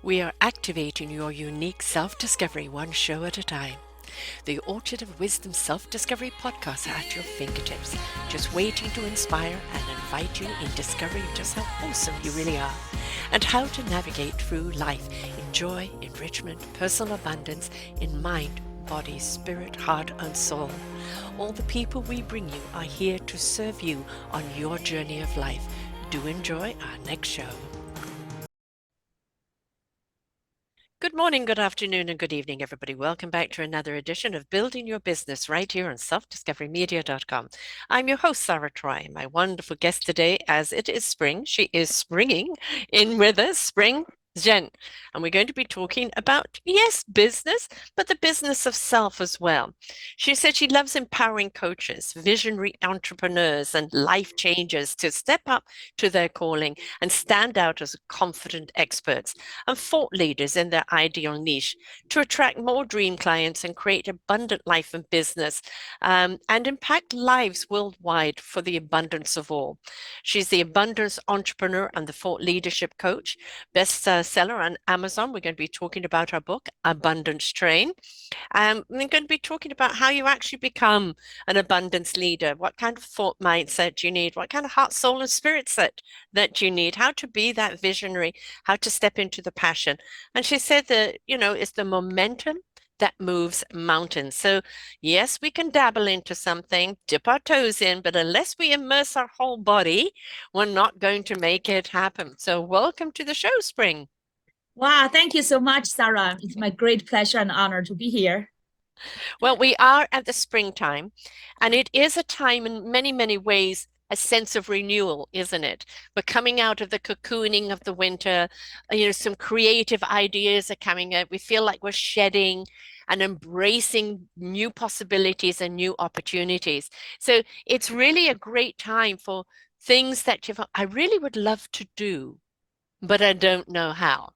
We are activating your unique self-discovery one show at a time. The Orchard of Wisdom Self-Discovery podcast are at your fingertips, just waiting to inspire and invite you in discovering just how awesome you really are and how to navigate through life in joy, enrichment, personal abundance, in mind, body, spirit, heart, and soul. All the people we bring you are here to serve you on your journey of life. Do enjoy our next show. Good morning, good afternoon, and good evening, everybody. Welcome back to another edition of Building Your Business right here on selfdiscoverymedia.com. I'm your host, Sarah Troy. My wonderful guest today, as it is spring, she is springing in with us, spring Zheng. And we're going to be talking about, yes, business, but the business of self as well. She said she loves empowering coaches, visionary entrepreneurs, and life changers to step up to their calling and stand out as confident experts and thought leaders in their ideal niche to attract more dream clients and create abundant life and business and impact lives worldwide for the abundance of all. She's the abundance entrepreneur and the thought leadership coach, bestseller on Amazon. We're going to be talking about her book, Abundance Train. We're going to be talking about how you actually become an abundance leader, what kind of thought mindset you need, what kind of heart, soul, and spirit set that you need, how to be that visionary, how to step into the passion. And she said that, it's the momentum that moves mountains. So yes, we can dabble into something, dip our toes in, but unless we immerse our whole body, we're not going to make it happen. So welcome to the show, Spring. Wow, thank you so much, Sarah. It's my great pleasure and honor to be here. Well, we are at the springtime, and it is a time in many, many ways, a sense of renewal, isn't it? We're coming out of the cocooning of the winter. Some creative ideas are coming out. We feel like we're shedding and embracing new possibilities and new opportunities. So it's really a great time for things that I really would love to do, but I don't know how.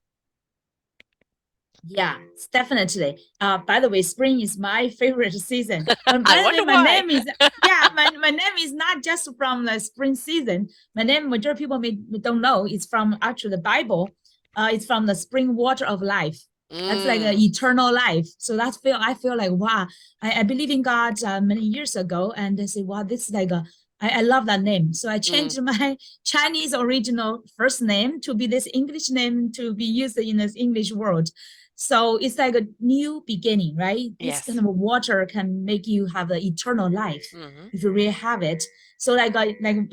Yeah, definitely. By the way, spring is my favorite season. But I by the way, wonder my why. name is yeah, my name is not just from the spring season. My name, majority of people may don't know, it's from actually the Bible. It's from the spring water of life. That's like an Mm, eternal life. So that's feel I feel like wow, I believe in God many years ago, and I say wow, this is like a I love that name. So I mm, changed my Chinese original first name to be this English name to be used in this English world. So it's like a new beginning, right? This kind yes. of water can make you have an eternal life Hmm. if you really have it. So like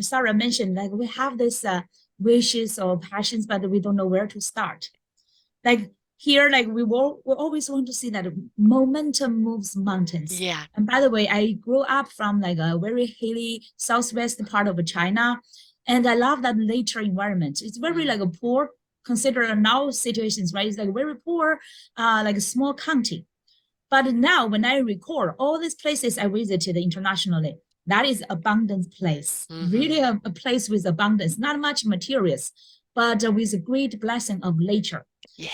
Sarah mentioned, like we have this wishes or passions, but we don't know where to start. Like here, like we always want to see that momentum moves mountains. Yeah. And by the way, I grew up from like a very hilly southwest part of China, and I love that nature environment. It's very Mm. like a poor, consider now situations, right? It's like very poor, like a small county. But now when I recall all these places I visited internationally, that is abundant place, Hmm. really a place with abundance, not much materials, but with a great blessing of nature.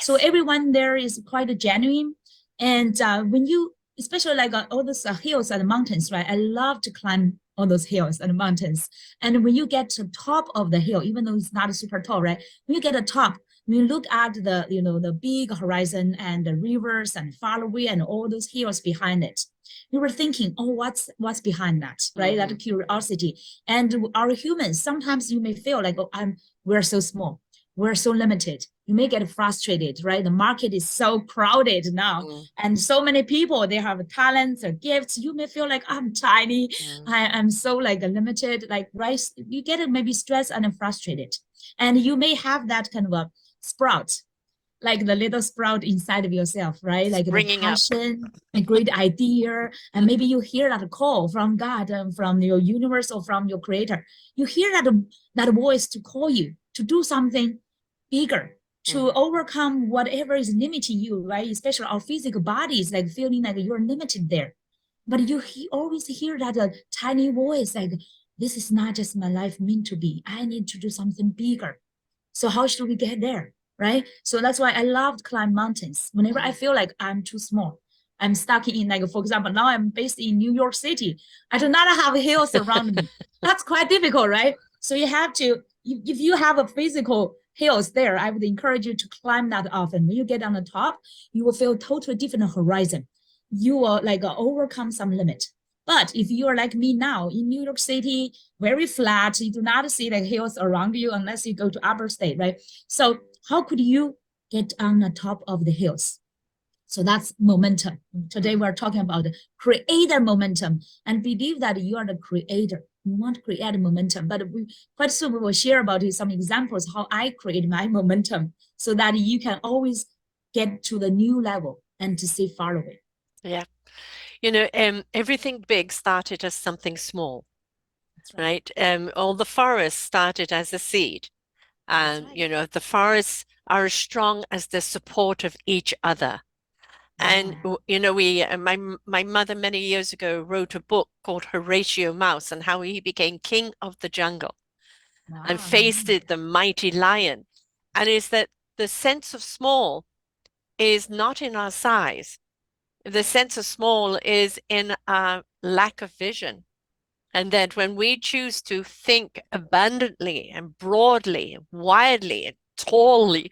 So Yes. everyone there is quite genuine. And when you, especially like all those hills and mountains, right? I love to climb all those hills and mountains. And when you get to top of the hill, even though it's not super tall, right? When you get to top, when you look at the the big horizon and the rivers and far away and all those hills behind it, you were thinking, oh, what's behind that, right? Hmm. That curiosity. And our humans, sometimes you may feel like, oh, we're so small, we're so limited. You may get frustrated, right? The market is so crowded now, Mm. and so many people they have talents or gifts. You may feel like I'm tiny, Mm. I'm so like limited, like right. You get maybe stressed and frustrated, and you may have that kind of a sprout, like the little sprout inside of yourself, right? Like the Springing up. passion, a great idea, and maybe you hear that call from God and from your universe or from your creator. You hear that voice to call you to do something bigger, to Mm. overcome whatever is limiting you, right? Especially our physical bodies, like feeling like you're limited there. But always hear that tiny voice, like, this is not just my life meant to be. I need to do something bigger. So how should we get there? Right. So that's why I love to climb mountains. Whenever I Mm. feel like I'm too small, I'm stuck in, like, for example, now I'm based in New York City. I do not have hills around me. That's quite difficult, right? So you have to, if you have a physical hills there, I would encourage you to climb that often. When you get on the top, you will feel totally different horizon. You will like overcome some limit. But if you are like me now in New York City, very flat, you do not see the hills around you unless you go to upper state, right? So how could you get on the top of the hills? So that's momentum. Today we're talking about creator momentum and believe that you are the creator. You want to create momentum, but quite soon we will share about some examples how I create my momentum so that you can always get to the new level and to see far away. Yeah. Everything big started as something small, That's right. right? All the forests started as a seed. That's And, right. the forests are as strong as the support of each other. And, Yeah. my mother many years ago wrote a book called Horatio Mouse and how he became king of the jungle and Wow. faced the mighty lion. And is that the sense of small is not in our size. The sense of small is in our lack of vision. And that when we choose to think abundantly and broadly, widely and tallly,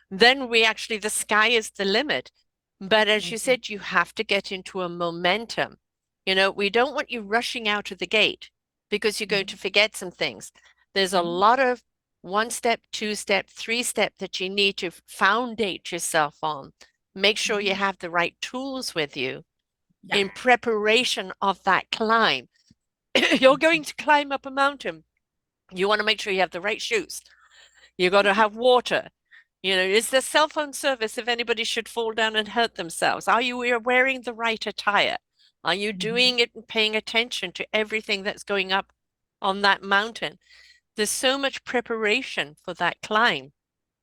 then the sky is the limit. But as you That's right. said, you have to get into a momentum. We don't want you rushing out of the gate because you're going to forget some things. There's a Mm-hmm. lot of one step, two step, three step that you need to foundate yourself on. Make sure you Mm-hmm. have the right tools with you Yeah. in preparation of that climb. You're That's going right. to climb up a mountain. You want to make sure you have the right shoes. You got to have water. Is there cell phone service if anybody should fall down and hurt themselves? Are you wearing the right attire? Are you Mm-hmm. doing it and paying attention to everything that's going up on that mountain? There's so much preparation for that climb.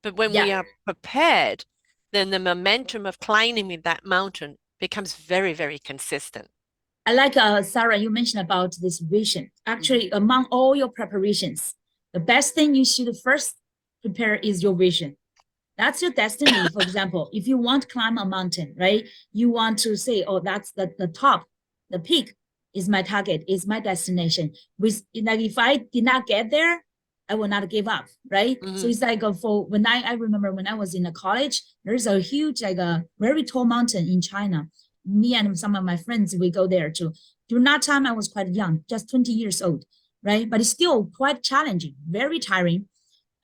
But when Yeah. we are prepared, then the momentum of climbing that mountain becomes very, very consistent. I like Sarah, you mentioned about this vision. Mhm. Actually, among all your preparations, the best thing you should first prepare is your vision. That's your destiny. For example, if you want to climb a mountain, right? You want to say, oh, that's the top, the peak is my target, is my destination. With like if I did not get there, I will not give up, right? So Mhm. it's like for when I remember when I was in a college, there's a huge, like a very tall mountain in China. Me and some of my friends, we go there too. During that time, I was quite young, just 20 years old, right? But it's still quite challenging, very tiring.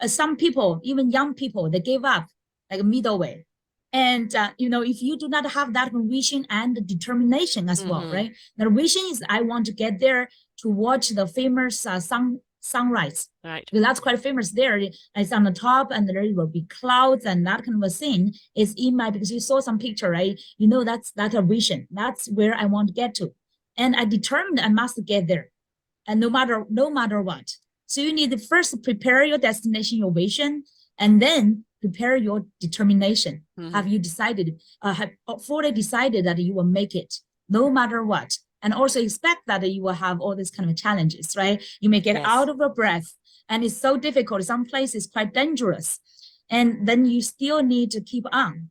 Some people, even young people, they give up like a middle way. And if you do not have that vision and determination as well, Mhm. right? The vision is I want to get there to watch the famous sunrise. Right. Because that's quite famous there. It's on the top, and there will be clouds, and that kind of a thing is in my because you saw some picture, right? That's a vision. That's where I want to get to, and I determined I must get there and no matter what. So you need to first prepare your destination, your vision, and then prepare your determination. Have Mhm. you decided, have fully decided that you will make it no matter what? And also expect that you will have all these kind of challenges, right? You may get Yes. out of your breath and it's so difficult. Some places quite dangerous. And then you still need to keep on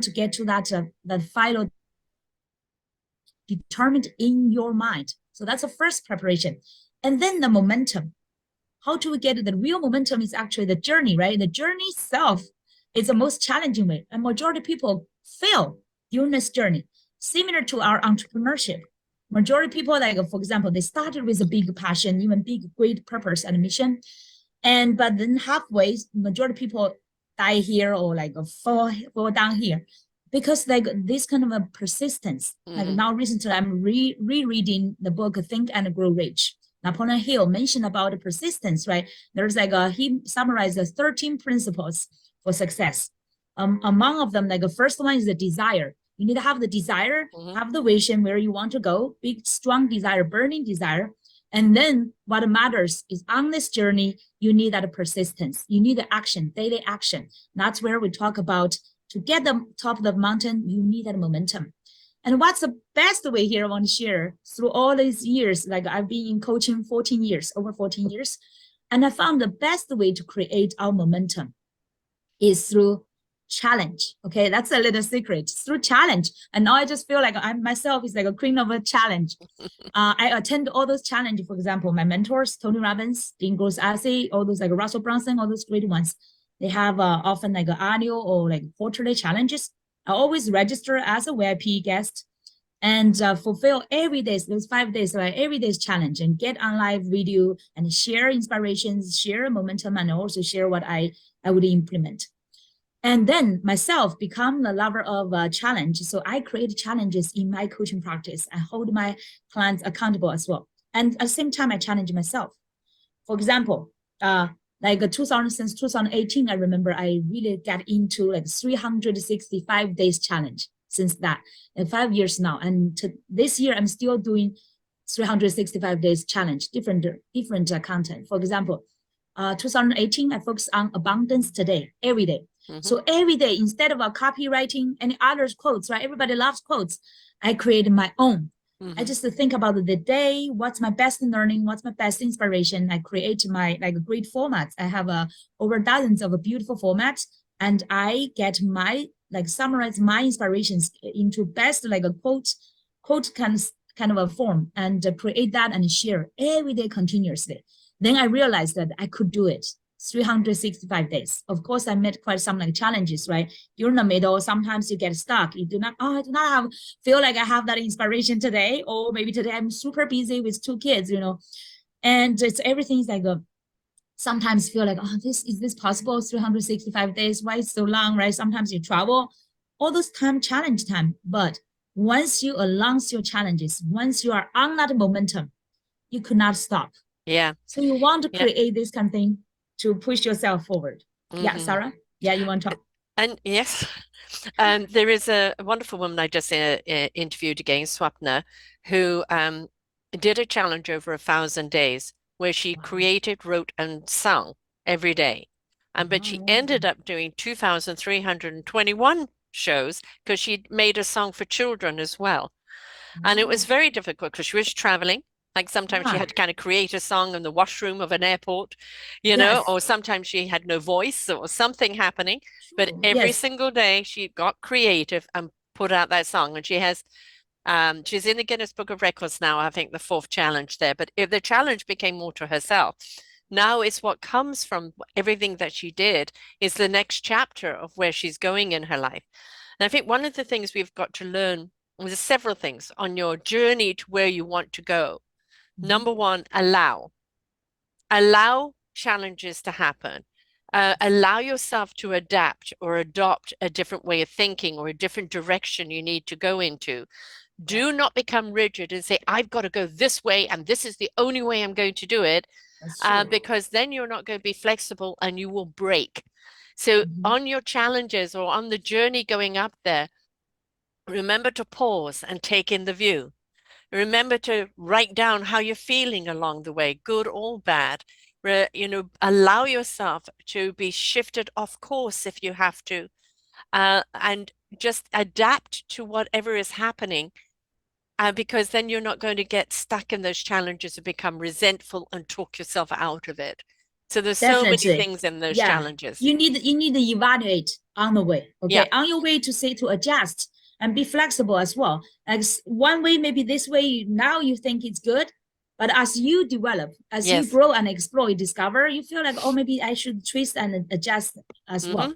to get to that final determined in your mind. So that's the first preparation. And then the momentum. How do we get it? The real momentum is actually the journey, right? The journey itself is the most challenging way. And majority of people fail during this journey. Similar to our entrepreneurship. Majority of people, like for example, they started with a big passion, even big, great purpose and mission. But then halfway, majority of people die here or like fall down here because like this kind of a persistence. Like Mhm. now recently, I'm rereading the book Think and Grow Rich. Napoleon Hill mentioned about the persistence, right? There's like he summarizes 13 principles for success. Among of them, like the first one is the desire. You need to have the desire, Mhm. have the vision where you want to go, big, strong desire, burning desire. And then what matters is on this journey, you need that persistence. You need the action, daily action. That's where we talk about to get the top of the mountain, you need that momentum. And what's the best way here I want to share through all these years? Like I've been in coaching 14 years, over 14 years. And I found the best way to create our momentum is through challenge. Okay, that's a little secret. Through challenge. And now I just feel like I myself is like a queen of a challenge. I attend all those challenges. For example, my mentors, Tony Robbins, Dean Gross Assay, all those like Russell Brunson, all those great ones. They have often like an annual or like quarterly challenges. I always register as a VIP guest and fulfill every day, those 5 days, like every day's challenge, and get on live video and share inspirations, share momentum, and also share what I would implement. And then myself become the lover of a challenge. So I create challenges in my coaching practice. I hold my clients accountable as well. And at the same time, I challenge myself. For example, like 2000 since 2018, I remember I really got into like 365 days challenge since that, and 5 years now. And this year, I'm still doing 365 days challenge, different content. For example, 2018, I focused on abundance today, every day. Mm-hmm. So every day, instead of copywriting any others quotes, right? Everybody loves quotes. I created my own. Mm-hmm. I just think about the day, what's my best learning, what's my best inspiration. I create my like great formats. I have over dozens of beautiful formats, and I get my like summarize my inspirations into best like a quote kind of a form, and create that and share every day continuously. Then I realized that I could do it 365 days. Of course, I met quite some like challenges, right? You're in the middle. Sometimes you get stuck. You do not, I do not feel like I have that inspiration today. Or maybe today I'm super busy with 2 kids, and it's everything's like sometimes feel like, oh, is this possible? 365 days, why it's so long, right? Sometimes you travel, all those challenge time. But once you announce your challenges, once you are on that momentum, you could not stop. Yeah. So you want to create this kind of thing to push yourself forward. Mm-hmm. Yeah, Sarah? Yeah, you want to talk? And yes, there is a wonderful woman I just interviewed again, Swapna, who did a challenge over 1,000 days where she created, wrote, and sung every day. But she ended up doing 2,321 shows because she made a song for children as well. And it was very difficult because she was traveling. Like sometimes she had to kind of create a song in the washroom of an airport, or sometimes she had no voice or something happening. But every single day she got creative and put out that song. And she's in the Guinness Book of Records now, I think the 4th challenge there. But if the challenge became more to herself, now it's what comes from everything that she did is the next chapter of where she's going in her life. And I think one of the things we've got to learn, there's several things on your journey to where you want to go. Number one, allow challenges to happen. Allow yourself to adapt or adopt a different way of thinking or a different direction you need to go into. Do not become rigid and say, I've got to go this way and this is the only way I'm going to do it, because then you're not going to be flexible and you will break. So on your challenges or on the journey going up there, remember to pause and take in the view. Remember to write down how you're feeling along the way, good or bad. Allow yourself to be shifted off course if you have to, and just adapt to whatever is happening, because then you're not going to get stuck in those challenges and become resentful and talk yourself out of it. So there's so many things in those challenges. You need to evaluate on the way, okay? On your way to adjust and be flexible as well. Like one way, maybe this way, now you think it's good, but as you develop, as you grow and explore, you discover, you feel like, oh, maybe I should twist and adjust as well.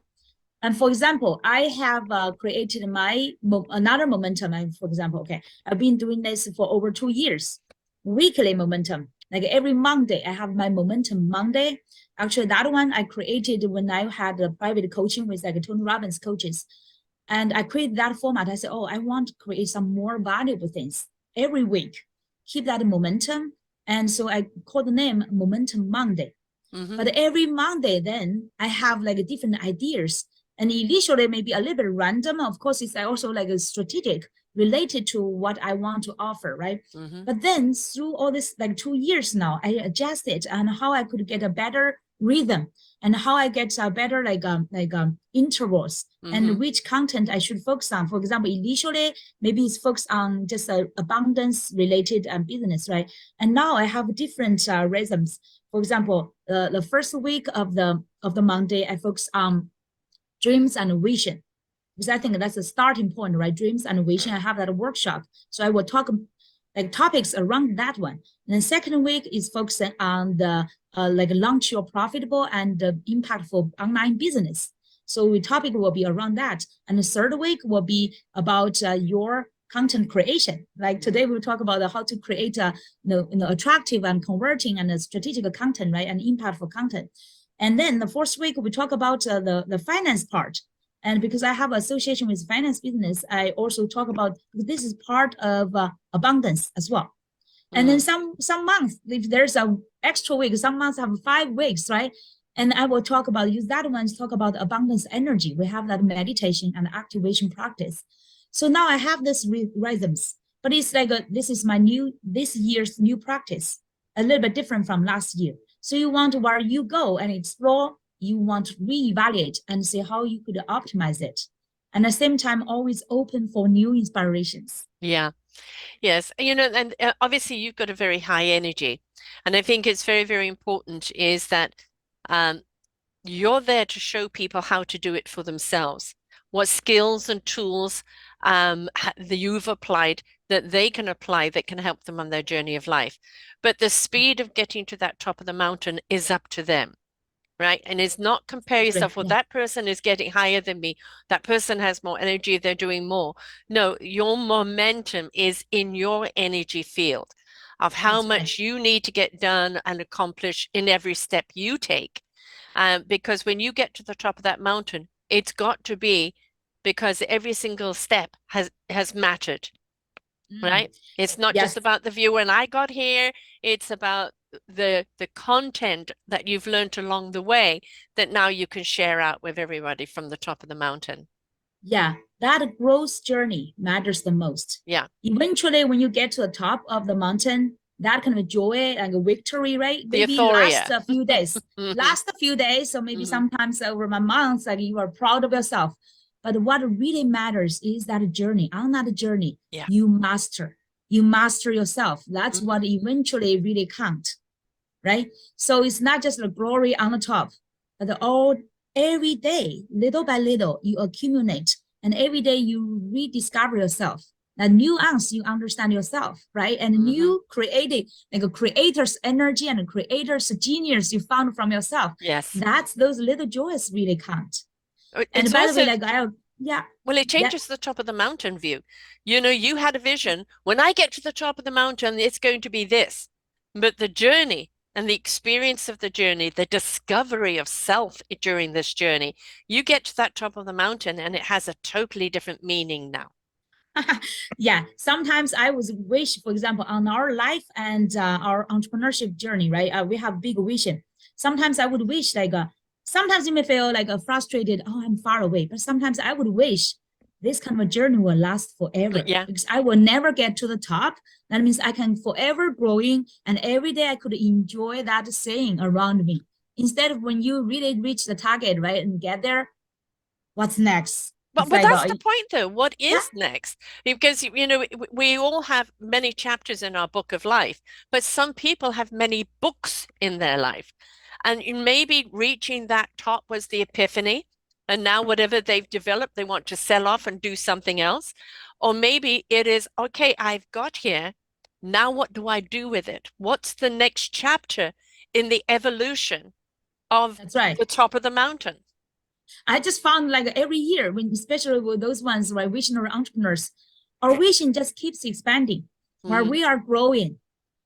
And for example, I have created another momentum. And for example, okay, I've been doing this for over 2 years, weekly momentum. Like every Monday, I have my momentum Monday. Actually, that one I created when I had a private coaching with like Tony Robbins coaches. And I created that format. I said, oh, I want to create some more valuable things every week. Keep that momentum. And so I called the name Momentum Monday. But every Monday, then I have like different ideas. And initially, maybe a little bit random. Of course, it's also like a strategic related to what I want to offer, right? But then through all this like 2 years now, I adjusted on how I could get a better rhythm and how I get a better intervals and which content I should focus on. For example, initially maybe it's focused on just abundance related business, right? And now I have different rhythms. For example, the first week of the Monday, I focus on dreams and vision, because I think that's the starting point, right? Dreams and vision. I have that workshop, so I will talk like topics around that one. And then second week is focusing on the like launch your profitable and impactful online business. So the topic will be around that. And the third week will be about your content creation. Like today, we'll talk about how to create attractive and converting and strategic content, right? And impactful content. And then the fourth week, we talk about the finance part. And because I have association with finance business, I also talk about this is part of abundance as well. And then some months, if there's a extra week, some months have 5 weeks, right? And I will talk about use that one to talk about abundance energy. We have that meditation and activation practice. So now I have this rhythms, but it's like this is my this year's new practice, a little bit different from last year. So you want where you go and explore, you want to reevaluate and see how you could optimize it. And at the same time, always open for new inspirations. Yeah. Yes. And obviously you've got a very high energy. And I think it's very, very important is that um, you're there to show people how to do it for themselves. What skills and tools that you've applied that they can apply that can help them on their journey of life. But the speed of getting to that top of the mountain is up to them. Right. And it's not compare Agree. yourself, well, Yeah, that person is getting higher than me. That person has more energy. They're doing more. No, your momentum is in your energy field of how that's right. much you need to get done and accomplish in every step you take. Because when you get to the top of that mountain, it's got to be because every single step has mattered. Mm. Right? It's not just Yes. about the view when I got here, it's about the content that you've learned along the way that now you can share out with everybody from the top of the mountain. Yeah, that growth journey matters the most. Yeah. Eventually, when you get to the top of the mountain, that kind of joy and victory, right? The Maybe last euphoria. a few days, Hmm. last a few days, so maybe Hmm. sometimes over my months, like you are proud of yourself. But what really matters is that journey. On that journey, Yeah. you master. You master yourself. That's Hmm. what eventually really count, right? So it's not just the glory on the top, but all every day, little by little, you accumulate, and every day you rediscover yourself. The nuance you understand yourself, right? And Hmm. new creative, like a creator's energy and a creator's genius you found from yourself. Yes. That's those little joys really count. And It's by the way, also, like yeah, well, it yeah, changes the top of the mountain view. You had a vision. When I get to the top of the mountain, it's going to be this. But the journey and the experience of the journey, the discovery of self during this journey, you get to that top of the mountain and it has a totally different meaning now. yeah. Sometimes I would wish, for example, on our life and our entrepreneurship journey, right? We have big vision. Sometimes I would wish, like, sometimes you may feel like frustrated. Oh, I'm far away. But sometimes I would wish this kind of a journey will last forever Yeah. because I will never get to the top. That means I can forever growing, and every day I could enjoy that saying around me. Instead of when you really reach the target, right, and get there, what's next? But It's but like, that's the point though. What yeah, is next? Because we all have many chapters in our book of life, but some people have many books in their life. And maybe reaching that top was the epiphany. And now whatever they've developed, they want to sell off and do something else. Or maybe it is, okay, I've got here. Now what do I do with it? What's the next chapter in the evolution of that's right. the top of the mountain? I just found like every year, when especially with those ones, right, visionary entrepreneurs, our vision just keeps expanding. While Mm, we are growing,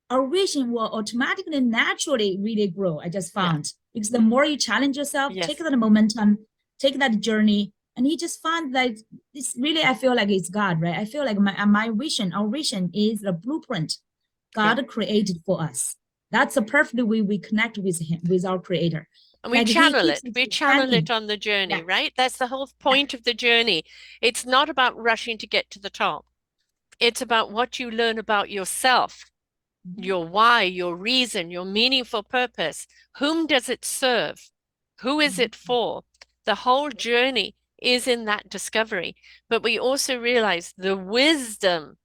our vision will automatically, naturally really grow. I just yeah. found because the more you challenge yourself, take Yes. that momentum, take that journey, and you just find that it's really, I feel like it's God, right? I feel like my vision, our vision is the blueprint Yeah. God created for us. That's the perfect way we connect with Him, with our Creator. And we Like He channel keeps it. We channel it expanding. on the journey, Yeah, right? That's the whole yeah. point of the journey. It's not about rushing to get to the top. It's about what you learn about yourself, Mhm. your why, your reason, your meaningful purpose. Whom does it serve? Who is it Mhm. for? The whole journey is in that discovery. But we also realize the wisdom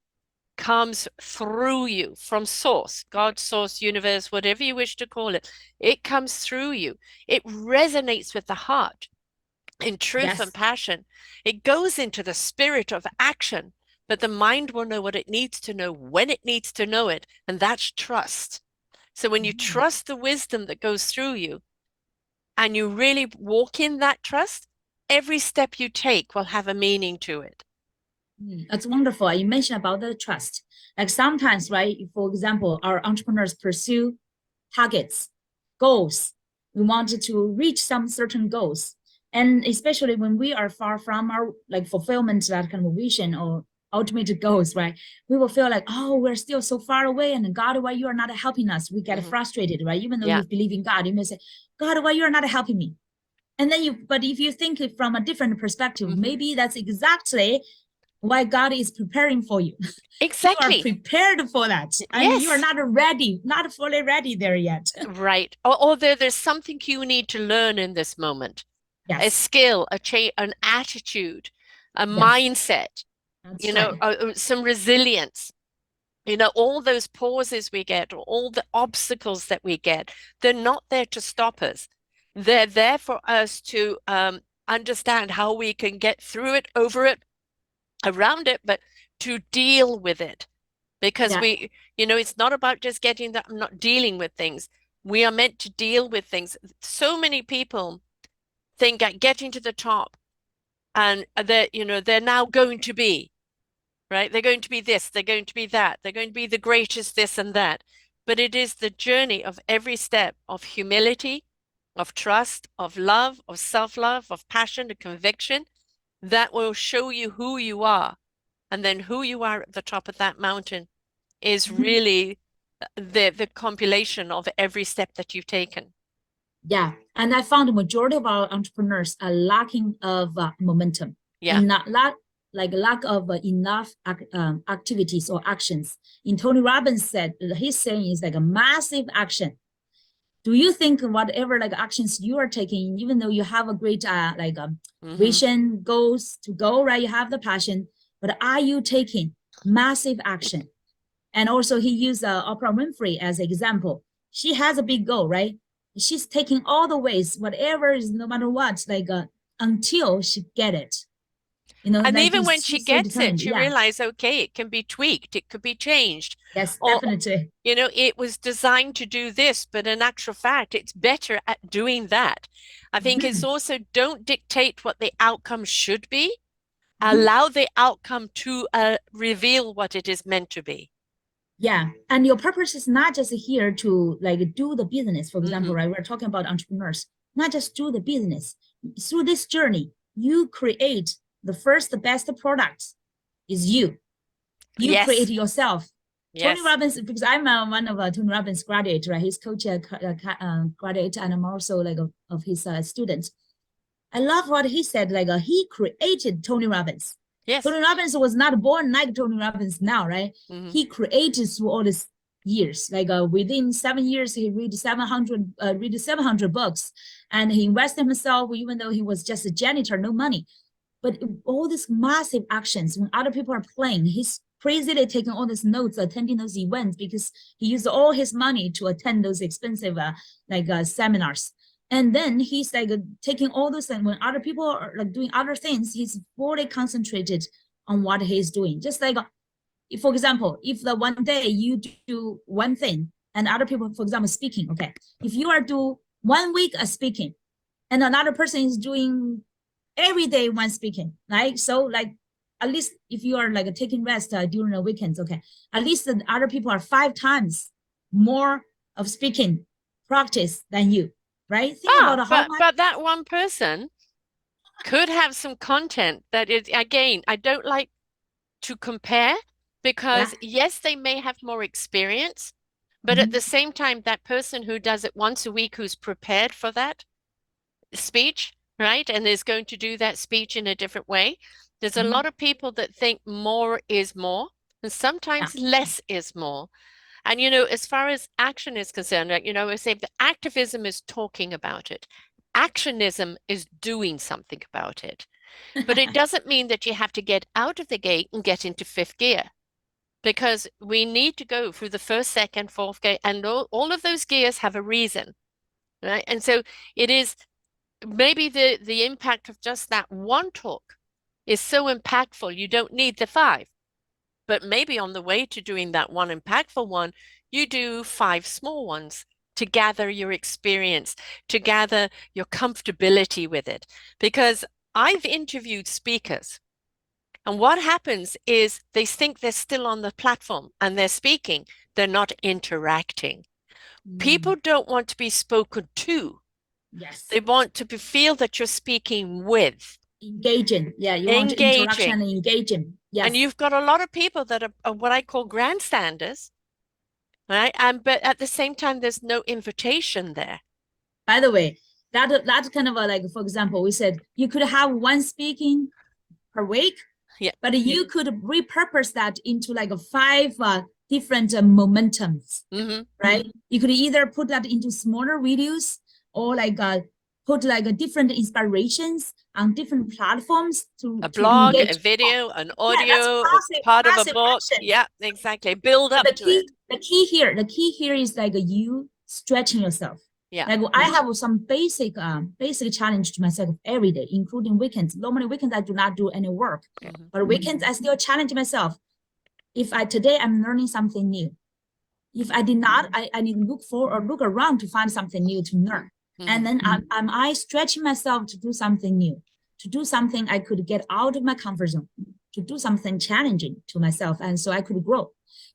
comes through you from source, God, source, universe, whatever you wish to call it. It comes through you. It resonates with the heart in truth and Yes. passion. It goes into the spirit of action but the mind will know what it needs to know when it needs to know it, and that's trust. So when you Mhm. trust the wisdom that goes through you and you really walk in that trust, every step you take will have a meaning to it. That's wonderful. You mentioned about the trust. Like sometimes, right? For example, our entrepreneurs pursue targets, goals. We wanted to reach some certain goals. And especially when we are far from our like fulfillment, that kind of vision or ultimate goals, right? We will feel like, oh, we're still so far away. And God, why you are not helping us? We get Mhm. frustrated, right? Even though Yeah. you believe in God, you may say, God, why you are not helping me? And then but if you think it from a different perspective, Mhm. maybe that's exactly why God is preparing for you. You are Exactly. prepared for that. I mean, you are Yes. not ready, not fully ready there yet. Right. Although there's something you need to learn in this moment, a Yes, skill, an attitude, a yes, mindset, that's right. some resilience. All those pauses we get, all the obstacles that we get, they're not there to stop us. They're there for us to understand how we can get through it, over it, around it, but to deal with it. Because Yeah, it's not about just getting that, I'm not dealing with things. We are meant to deal with things. So many people think at getting to the top and they're now going to be, right? They're going to be this, they're going to be that, they're going to be the greatest this and that. But it is the journey of every step of humility, of trust, of love, of self-love, of passion, of conviction that will show you who you are. And then who you are at the top of that mountain is mhm. really the compilation of every step that you've taken. Yeah. And I found the majority of our entrepreneurs are lacking of momentum, Yeah. in not like lack of enough activities or actions. In Tony Robbins said, his saying is like a massive action. Do you think whatever like actions you are taking, even though you have a great Hmm. vision, goals to go, right? You have the passion, but are you taking massive action? And also he used Oprah Winfrey as an example. She has a big goal, right? She's taking all the ways, whatever is no matter what, until she get it. And Like even when she she's so gets it, determined. she Yeah. realized, okay, it can be tweaked, it could be changed. Yes, Or, definitely. it was designed to do this, but in actual fact, it's better at doing that. I think it's Mhm. also don't dictate what the outcome should be. Mhm. Allow the outcome to reveal what it is meant to be. Yeah. And your purpose is not just here to like do the business, for example, Hmm. right? We're talking about entrepreneurs, not just do the business. Through this journey, you create the first, the best product is you. You create Yes, yourself. Tony yes, Robbins, because I'm one of Tony Robbins graduate, right? He's coach graduate, and I'm also like of his students. I love what he said. He created Tony Robbins. yes. Tony Robbins was not born like Tony Robbins now, right? Hmm. He created through all these years. Within 7 years, he read 700 books, and he invested himself. Even though he was just a janitor, no money, but all these massive actions when other people are playing, he's crazily taking all these notes, attending those events because he used all his money to attend those expensive seminars. And then he's taking all those, and when other people are like doing other things, he's fully concentrated on what he's doing. Just like, for example, if the one day you do one thing and other people, for example, speaking, okay, if you are do 1 week of speaking and another person is doing every day when speaking, right? So like at least if you are like taking rest during the weekends, okay, at least the other people are 5 times more of speaking practice than you, right? Think Ah, about how but much. but that one person could have some content that is, again, I don't like to compare Yeah. because yes, they may have more experience, but at Mm-hmm. the same time, that person who does it once a week, who's prepared for that speech, right, and is going to do that speech in a different way. There's a Mm-hmm. lot of people that think more is more, and Yeah. sometimes less is more. And as far as action is concerned, like, I say the activism is talking about it. Actionism is doing something about it. But it doesn't mean that you have to get out of the gate and get into fifth gear because we need to go through the first, second, fourth gear, and all of those gears have a reason, right? And so it is maybe the impact of just that one talk is so impactful, you don't need the five. But maybe on the way to doing that one impactful one, you do five small ones to gather your experience, to gather your comfortability with it. Because I've interviewed speakers, and what happens is they think they're still on the platform and they're speaking, they're not interacting. People Mm, don't want to be spoken to. yes. They want to feel that you're speaking with, Engaging. Yeah, you want interaction engaging. and engaging. And Yes. you've got a lot of people that are what I call grandstanders, right? And but at the same time, there's no invitation there. By the way, that kind of a, like, for example, we said you could have one speaking per week, Yeah. but you could repurpose that into like a five different momentums, Hmm. right? You could either put that into smaller videos or like put like a different inspirations on different platforms A to blog, engage a people. video, an Yeah, that's audio, or passive part of a passive book. action. Yeah, exactly. Build But up to it. the key here is like you stretching yourself. Yeah. Like I have some basic challenge to myself every day, including weekends. Normally weekends I do not do any work, Hmm. but weekends I still challenge myself. If I today I'm learning something new, if I did not, I need to look for or look around to find something new to learn. And Hmm. then am I stretching myself to do something new, to do something I could get out of my comfort zone, to do something challenging to myself, and so I could grow.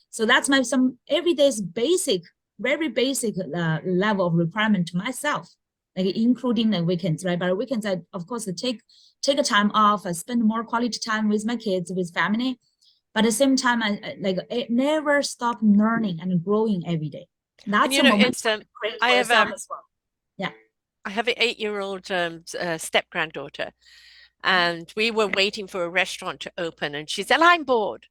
So that's my some everyday's basic, very basic level of requirement to myself, like including the weekends, right? But weekends, I of course take a time off. I spend more quality time with my kids, with family, but at the same time, I never stop learning and growing every day. And That's you a know, moment it's to create I for have yourself as well. Yeah. I have an 8-year-old step granddaughter, and we were waiting for a restaurant to open, and she said, "I'm bored."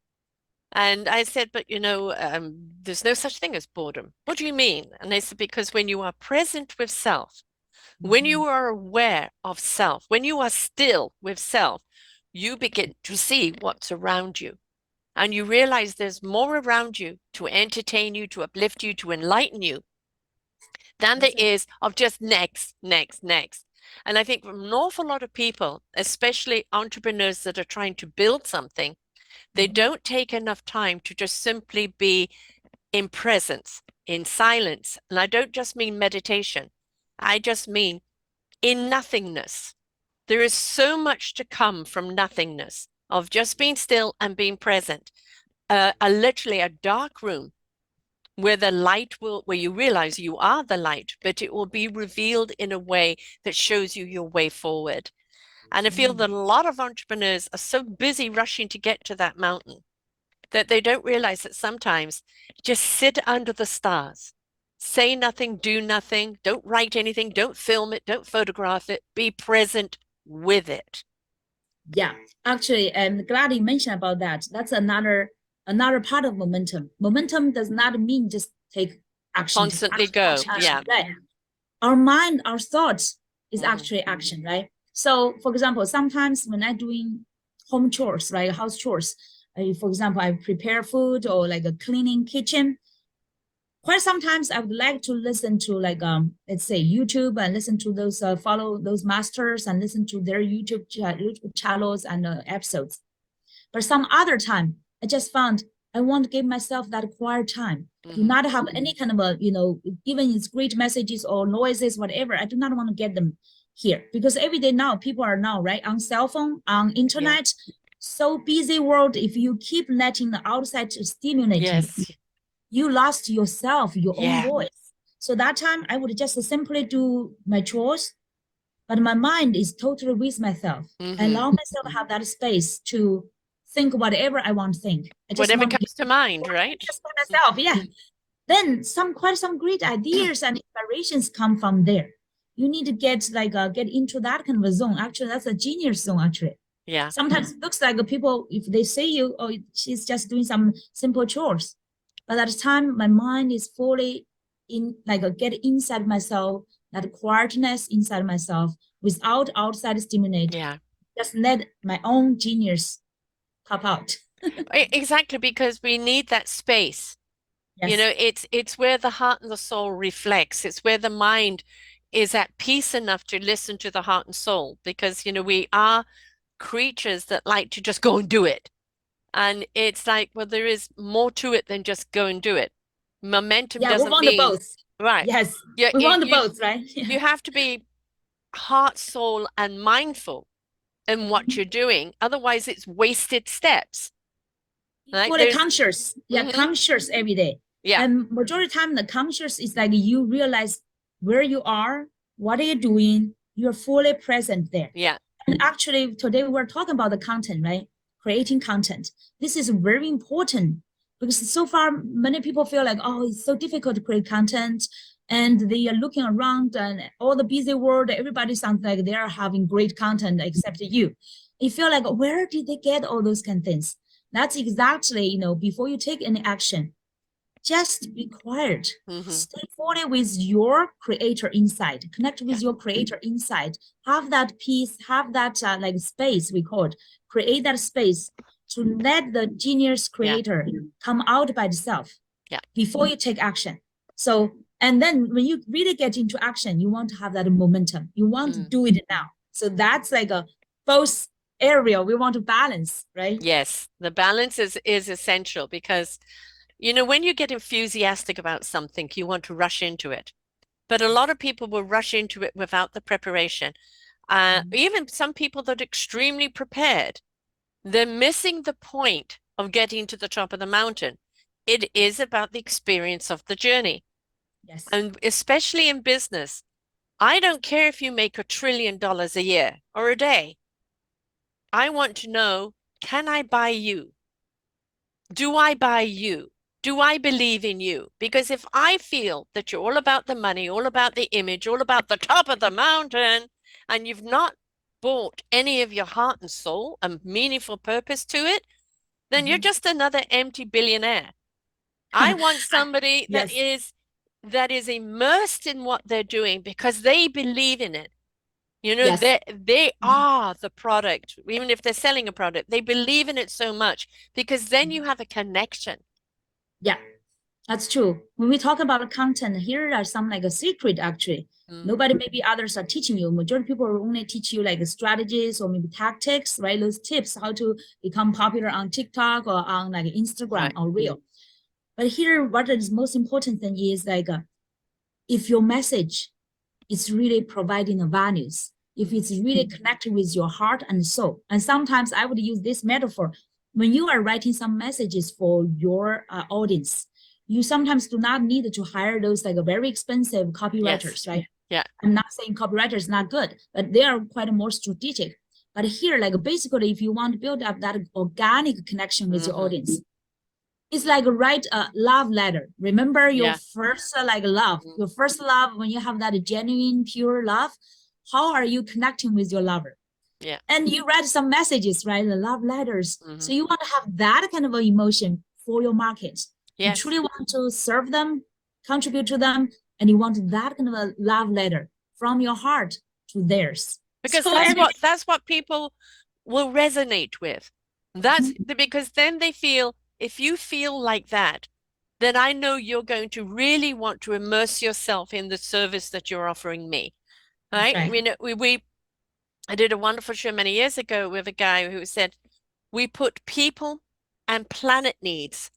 And I said, "But there's no such thing as boredom." "What do you mean?" And I said, "Because when you are present with self, when Mhm. you are aware of self, when you are still with self, you begin to see what's around you. And you realize there's more around you to entertain you, to uplift you, to enlighten you than there That's it. is of just next, next, next." And I think for an awful lot of people, especially entrepreneurs that are trying to build something, they Mhm. don't take enough time to just simply be in presence, in silence. And I don't just mean meditation, I just mean in nothingness. There is so much to come from nothingness, of just being still and being present. Literally a dark room where the light will, where you realize you are the light, but it will be revealed in a way that shows you your way forward. And I feel Mm. that a lot of entrepreneurs are so busy rushing to get to that mountain that they don't realize that sometimes just sit under the stars, say nothing, do nothing, don't write anything, don't film it, don't photograph it, be present with it. Yeah, actually, I'm glad you mentioned about that. That's another part of momentum. Momentum does not mean just take action, just Constantly action, go. action, action. Yeah. Right. Our mind, our thoughts is Hmm. actually action, right? So, for example, sometimes when I'm doing home chores, right, house chores, for example, I prepare food or like a cleaning kitchen, quite sometimes I would like to listen to like let's say YouTube and listen to those follow those masters and listen to their YouTube channels and episodes. But some other time I just found I want to give myself that quiet time. Do Hmm. not have any kind of a, even it's great messages or noises, whatever. I do not want to get them here because every day now people are now right on cell phone, on Yeah. internet, so busy world. If you keep letting the outside to stimulate you, Yes. you lost yourself, your own Yeah. voice. So that time I would just simply do my chores, but my mind is totally with myself. I Hmm. allow myself to have that space to think whatever I want to think. I just Whatever want to be comes to mind, right? just by myself. Yeah. Then quite some great ideas and inspirations come from there. You need to get into that kind of a zone. Actually, that's a genius zone, actually. Yeah. Sometimes it looks like people, if they say you, oh, she's just doing some simple chores. But at the time, my mind is fully in, like, get inside myself, that quietness inside myself without outside stimulate. Yeah. Just let my own genius pop out. Exactly, because we need that space. You Yes. know, it's where the heart and the soul reflects. It's where the mind is at peace enough to listen to the heart and soul, because we are creatures that like to just go and do it. And it's like, well, there is more to it than just go and do it. Momentum Yeah, we doesn't want the mean, both. right. Yes, You, we you, want the you, both, right? Yeah. you have to be heart, soul, and mindful in what you're doing. Otherwise, it's wasted steps. Right? Fully conscious. Yeah, Hmm conscious every day. yeah, And majority of the time, the conscious is like you realize where you are, what are you doing, you're fully present there. yeah, And actually, today we're talking about the content, right? Creating content. This is very important because so far many people feel like, oh, it's so difficult to create content. And they are looking around and all the busy world, everybody sounds like they are having great content except you. You feel like, where did they get all those kind of things? That's exactly, before you take any action, just be quiet. hmm Stay fully with your creator inside. Connect yeah, with your creator inside. Have that peace, have that like space, we call it. Create that space to let the genius yeah, creator come out by itself yeah. before you take action. So, and then when you really get into action, you want to have that momentum. You want to Mm. do it now. So that's like a both area we want to balance, right? Yes, the balance is essential because, when you get enthusiastic about something, you want to rush into it. But a lot of people will rush into it without the preparation. Mhm. Even some people that are extremely prepared, they're missing the point of getting to the top of the mountain. It is about the experience of the journey. Yes. And especially in business, I don't care if you make $1 trillion a year or a day. I want to know, can I buy you? Do I buy you? Do I believe in you? Because if I feel that you're all about the money, all about the image, all about the top of the mountain, and you've not bought any of your heart and soul and meaningful purpose to it, then you're Mhm. just another empty billionaire. I want somebody that Yes. is immersed in what they're doing because they believe in it. Yes. They are the product. Even if they're selling a product, they believe in it so much because then you have a connection. Yeah, that's true. When we talk about content, here are some like a secret actually. Mm, Nobody, maybe others are teaching you. Majority of people will only teach you like strategies or maybe tactics, right? Those tips, how to become popular on TikTok or on like Instagram right. or Reel. But here, what is most important thing is like if your message is really providing the values, if Mm, it's really connected with your heart and soul. And sometimes I would use this metaphor when you are writing some messages for your audience. You sometimes do not need to hire those like a very expensive yes. copywriters, right? Yeah. I'm not saying copywriter is not good, but they are quite more strategic. But here, like basically, if you want to build up that organic connection with your hmm audience, it's like write a love letter. Remember your Yeah. first like love, Mm, your first love when you have that genuine, pure love. How are you connecting with your lover? yeah. And you write some messages, right? The love letters. hmm So you want to have that kind of an emotion for your market. You Yes. truly want to serve them, contribute to them, and you want that kind of a love letter from your heart to theirs. Because So every that's what people will resonate with. Because then they feel, if you feel like that, then I know you're going to really want to immerse yourself in the service that you're offering me. that's Right? I right. mean, I did a wonderful show many years ago with a guy who said, we put people and planet needs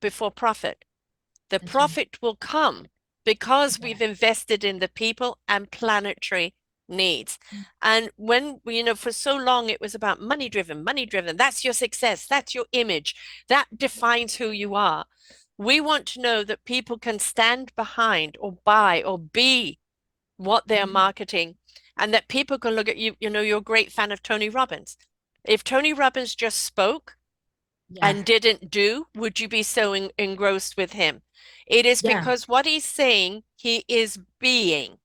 before profit. The That's right. profit will come because Yeah. we've invested in the people and planetary needs. And when, for so long it was about money driven, money driven. That's your success. That's your image. That defines who you are. We want to know that people can stand behind or buy or be what they're marketing, and that people can look at you. You're a great fan of Tony Robbins. If Tony Robbins just spoke Yeah. and didn't do, would you be so engrossed with him? It is Yeah. because what he's saying, he is being.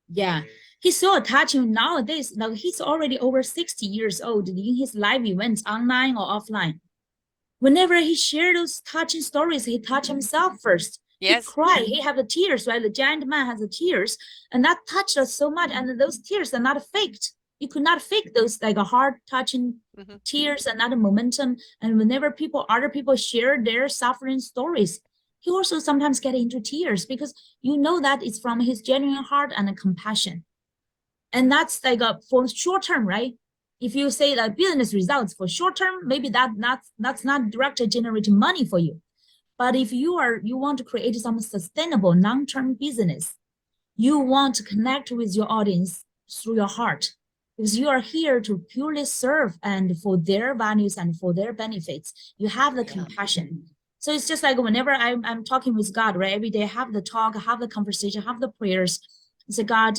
Yeah, he's so touching nowadays. Now he's already over 60 years old in his live events, online or offline. Whenever he shared those touching stories, he touched himself first. He Yes. cried. He had the tears, right? The giant man has the tears, and that touched us so much. And those tears are not faked. You could not fake those like a heart touching hmm tears and not a momentum. And whenever other people share their suffering stories, he also sometimes get into tears because you know that it's from his genuine heart and a compassion. And that's like a for short term, right? If you say like business results for short term, maybe that's not directly generating money for you. But if you want to create some sustainable long-term business, you want to connect with your audience through your heart, because you are here to purely serve and for their values and for their benefits. You have the compassion. So it's just like whenever I'm talking with God, right? Every day, I have the talk, I have the conversation, I have the prayers. I say, God,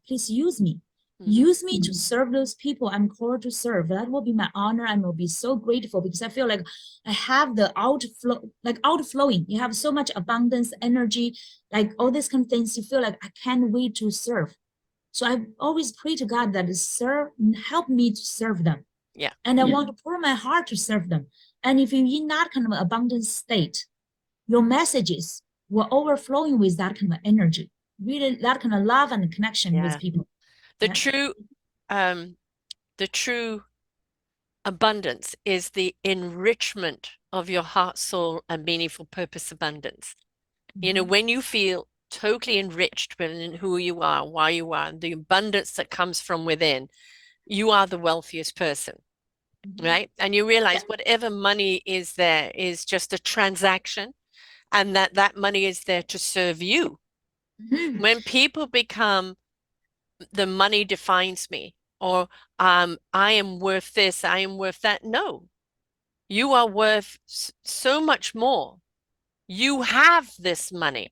please use me. Use me to serve those people I'm called to serve. That will be my honor. I will be so grateful because I feel like I have the outflow, like outflowing. You have so much abundance, energy, like all these kind of things. You feel like I can't wait to serve. So I always pray to God that serve, help me to serve them. Yeah. And I want to pour my heart to serve them. And if you're in that kind of abundant state, your messages will overflowing with that kind of energy, really that kind of love and connection with people. The true the true abundance is the enrichment of your heart, soul, and meaningful purpose abundance. You know, when you feel totally enriched in who you are, why you are, and the abundance that comes from within, you are the wealthiest person, right? And you realize whatever money is there is just a transaction, and that money is there to serve you. When people become the money defines me, or I am worth this, I am worth that. No, you are worth so much more. You have this money.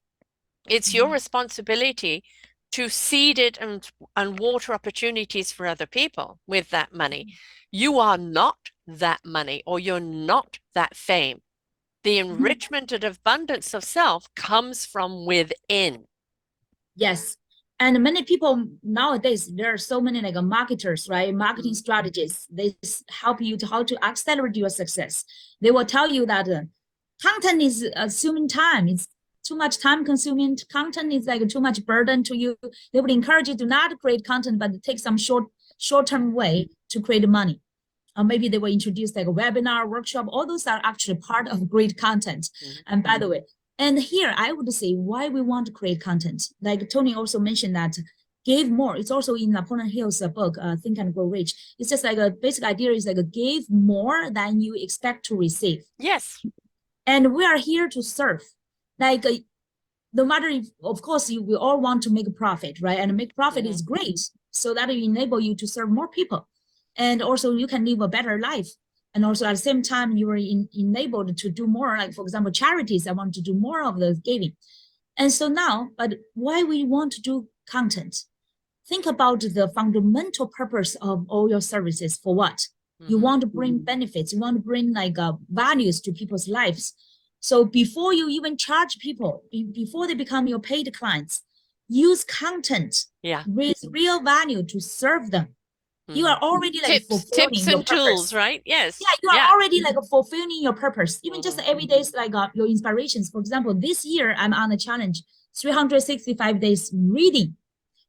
It's your responsibility to seed it and water opportunities for other people with that money. You are not that money, or you're not that fame. The enrichment and abundance of self comes from within. Yes. And many people nowadays, there are so many like marketers, right? Marketing strategies. They help you to how to accelerate your success. They will tell you that content is assuming time. It's too much time consuming. Content is like too much burden to you. They would encourage you to not create content, but take some short-term way to create money. Or maybe they will introduce like a webinar, workshop. All those are actually part of great content. And by the way, and here I would say why we want to create content. Like Tony also mentioned that give more. It's also in Napoleon Hill's book, Think and Grow Rich. It's just like a basic idea is like a give more than you expect to receive. Yes. And we are here to serve. Like no matter if, of course, we all want to make a profit, right? And make profit is great. So that will enable you to serve more people. And also you can live a better life. And also at the same time, you are enabled to do more, like for example, charities, I want to do more of the giving. And so now, but why we want to do content? Think about the fundamental purpose of all your services for what? You want to bring benefits, you want to bring like values to people's lives. So before you even charge people, before they become your paid clients, use content with real value to serve them. You are already like tips your and tools, right? Yes. Yeah, you are already like fulfilling your purpose. Even just every day is like your inspirations. For example, this year I'm on a challenge, 365 days reading.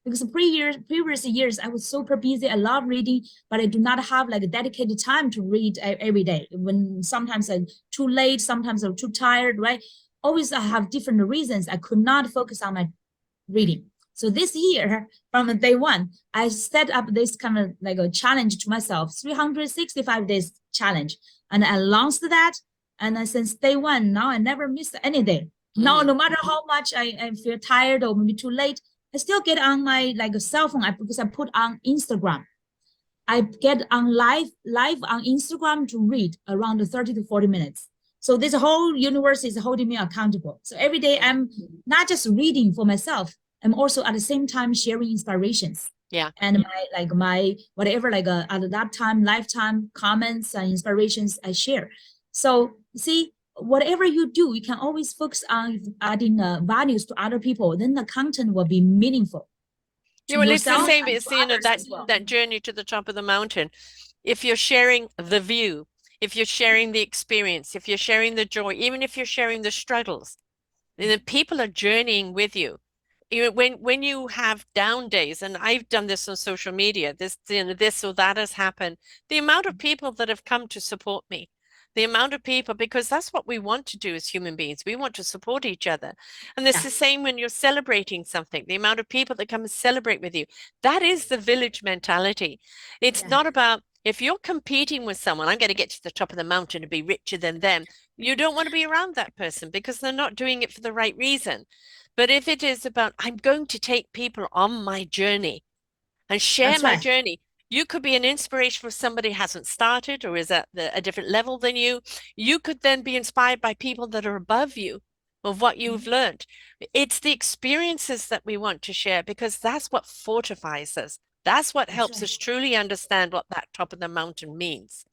Because previous years I was super busy. I love reading, but I do not have like a dedicated time to read every day. When sometimes I'm too late, sometimes I'm too tired, right? Always I have different reasons. I could not focus on my reading. So this year, from day one, I set up this kind of like a challenge to myself, 365 days challenge. And I launched that. And since day one, now I never missed any day. Now, no matter how much I feel tired or maybe too late, I still get on my like a cell phone because I put on Instagram. I get on live on Instagram to read around 30 to 40 minutes. So this whole universe is holding me accountable. So every day I'm not just reading for myself, I'm also at the same time sharing inspirations. Yeah. And my whatever like at that time lifetime comments and inspirations I share. So see, whatever you do, you can always focus on adding values to other people. Then the content will be meaningful. Yeah, well, it's the same. It's that journey to the top of the mountain. If you're sharing the view, if you're sharing the experience, if you're sharing the joy, even if you're sharing the struggles, then people are journeying with you. You know, when you have down days, and I've done this on social media, this or that has happened, the amount of people that have come to support me, the amount of people, because that's what we want to do as human beings. We want to support each other. And it's the same when you're celebrating something, the amount of people that come and celebrate with you. That is the village mentality. It's not about If you're competing with someone, I'm going to get to the top of the mountain and be richer than them, you don't want to be around that person because they're not doing it for the right reason. But if it is about, I'm going to take people on my journey and share That's my right. journey. You could be an inspiration for somebody who hasn't started or is at a different level than you. You could then be inspired by people that are above you of what you've Mhm. learned. It's the experiences that we want to share because that's what fortifies us. That's what That's helps right. us truly understand what that top of the mountain means.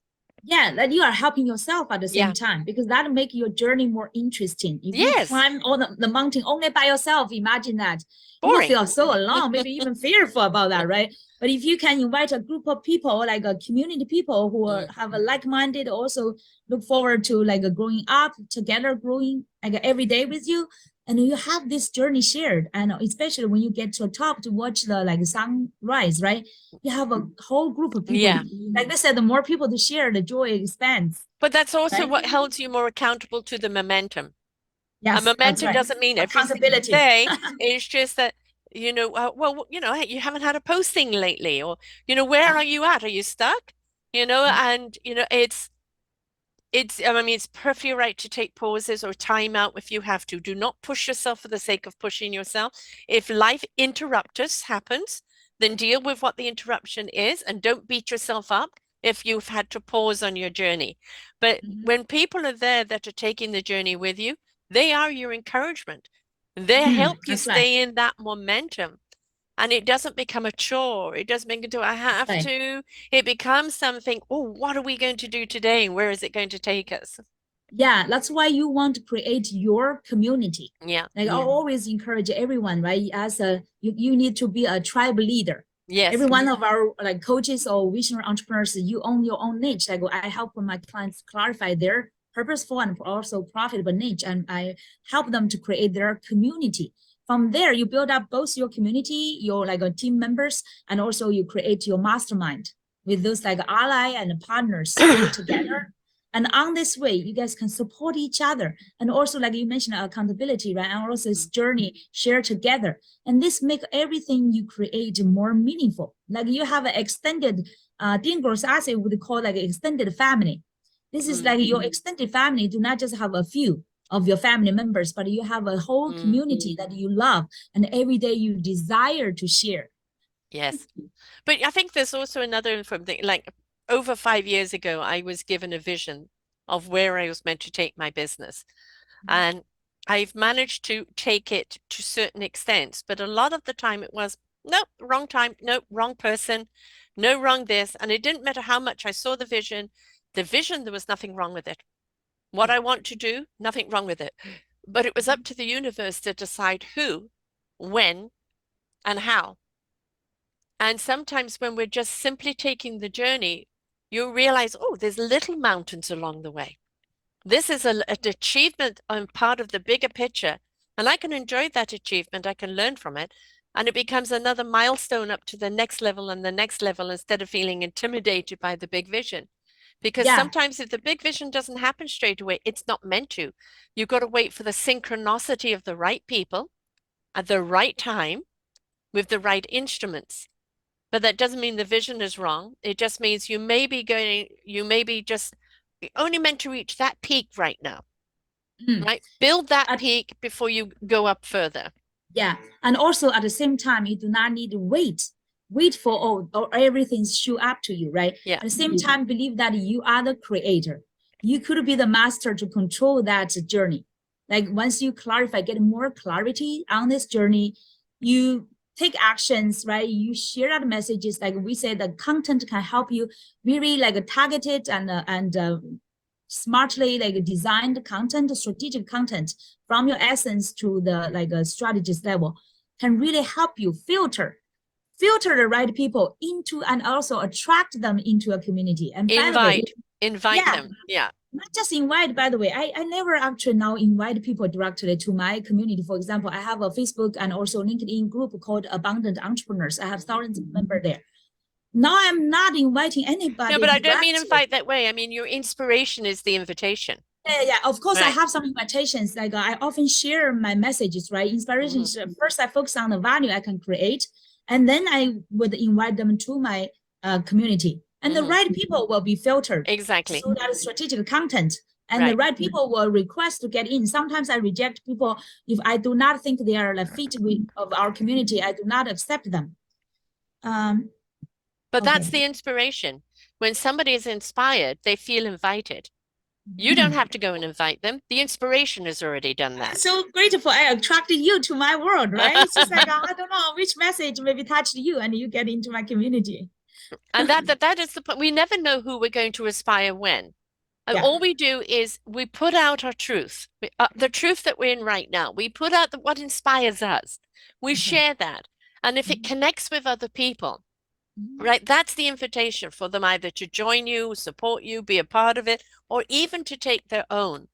Yeah, that you are helping yourself at the same Yeah. time because that make your journey more interesting. If you Yes. climb all the mountain only by yourself, imagine that. You will Boring. feel so alone, maybe even fearful about that, right? But if you can invite a group of people, like a community people who are, Mm. have a like-minded, also look forward to like a growing up together, growing like every day with you, and you have this journey shared. And especially when you get to the top to watch the like sunrise, right? You have a whole group of people. Yeah. Like I said, the more people to share, the joy expands, But that's also right? what holds you more accountable to the momentum. And Yes, that's momentum right. doesn't mean every single Accountability. day. It's just that, hey, you haven't had a posting lately, or, where Yeah. are you at? Are you stuck? And, I mean, it's perfectly right to take pauses or time out if you have to. Do not push yourself for the sake of pushing yourself. If life interruptus happens, then deal with what the interruption is and don't beat yourself up if you've had to pause on your journey. But Mhm. when people are there that are taking the journey with you, they are your encouragement. They Mhm. help you That's right. stay in that momentum. And it doesn't become a chore. It doesn't make it do I That's have right. to. It becomes something, oh, what are we going to do today? Where is it going to take us? Yeah, that's why you want to create your community. Yeah. Like I always encourage everyone, right? As you need to be a tribe leader. Every Yes. one of our like coaches or visionary entrepreneurs, you own your own niche. Like I help my clients clarify their purposeful and also profitable niche, and I help them to create their community. From there, you build up both your community, your like team members, and also you create your mastermind with those like ally and partners grow together, and on this way, you guys can support each other. And also, like you mentioned, accountability, right? And also this journey share together. And this make everything you create more meaningful. Like you have an extended, Dingos as it would call like an extended family. This is Mm, like your extended family do not just have a few of your family members, but you have a whole mm, community that you love and every day you desire to share. yes. But I think there's also another from the like over 5 years ago, I was given a vision of where I was meant to take my business. And I've managed to take it to certain extents, but a lot of the time it was, no, wrong time, no, wrong person, no, wrong this. And it didn't matter how much I saw the vision, there was nothing wrong with it. What Yeah. I want to do, nothing wrong with it. But it was up to the universe to decide who, when, and how. And sometimes when we're just simply taking the journey, you realize, oh, there's little mountains along the way. This is an achievement on part of the bigger picture, and I can enjoy that achievement. I can learn from it, and it becomes another milestone up to the next level and the next level instead of feeling intimidated by the big vision. Because Yeah. sometimes if the big vision doesn't happen straight away, it's not meant to. You've got to wait for the synchronicity of the right people at the right time with the right instruments. But that doesn't mean the vision is wrong. It just means you may be just only meant to reach that peak right now, Mm. right? Build that peak before you go up further. Yeah. And also at the same time, you do not need to wait for all or everything show up to you, right? Yeah. At the same time, believe that you are the creator. You could be the master to control that journey. Like once you clarify, get more clarity on this journey, you take actions, right? You share out messages. Like we say, the content can help you really like targeted and smartly like designed content, strategic content from your essence to the like a strategist level can really help you filter the right people into and also attract them into a community. And by the way, Invite yeah, them. Yeah. not just invite, by the way, I never actually now invite people directly to my community. For example, I have a Facebook and also LinkedIn group called Abundant Entrepreneurs. I have thousands of members there. Now I'm not inviting No, anybody but I don't mean directly. invite that way. I mean your inspiration is the invitation. Yeah. Of course, I Right. have some invitations. Like I often share my messages, right? Hmm. Inspirations. First, I focus on the value I can create, and then I would invite them to my community. and the right people will be filtered Exactly. so that strategic content and the Right. right people will request to get in. Sometimes I reject people if I do not think they are like fit with of our community. I do not accept them. Um, But that's okay. the inspiration. When somebody is inspired, they feel invited. You don't Mm. have to go and invite them. The inspiration has already done I'm that. so grateful I attracted you to my world, right? It's just like I don't know which message maybe touched you and you get into my community. And that is the point. We never know who we're going to inspire when. And Yeah. all we do is we put out our truth, the truth that we're in right now. We put out what inspires us. We Okay. share that. And if it Mhm. connects with other people, Mhm. right, that's the invitation for them either to join you, support you, be a part of it, or even to take their own.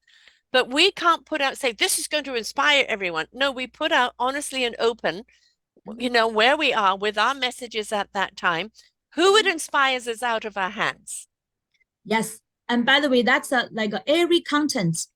But we can't put out, say, this is going to inspire everyone. No, we put out honestly and open, where we are with our messages at that time, who it Mhm. inspires is out of our hands. Yes. And by the way, that's every content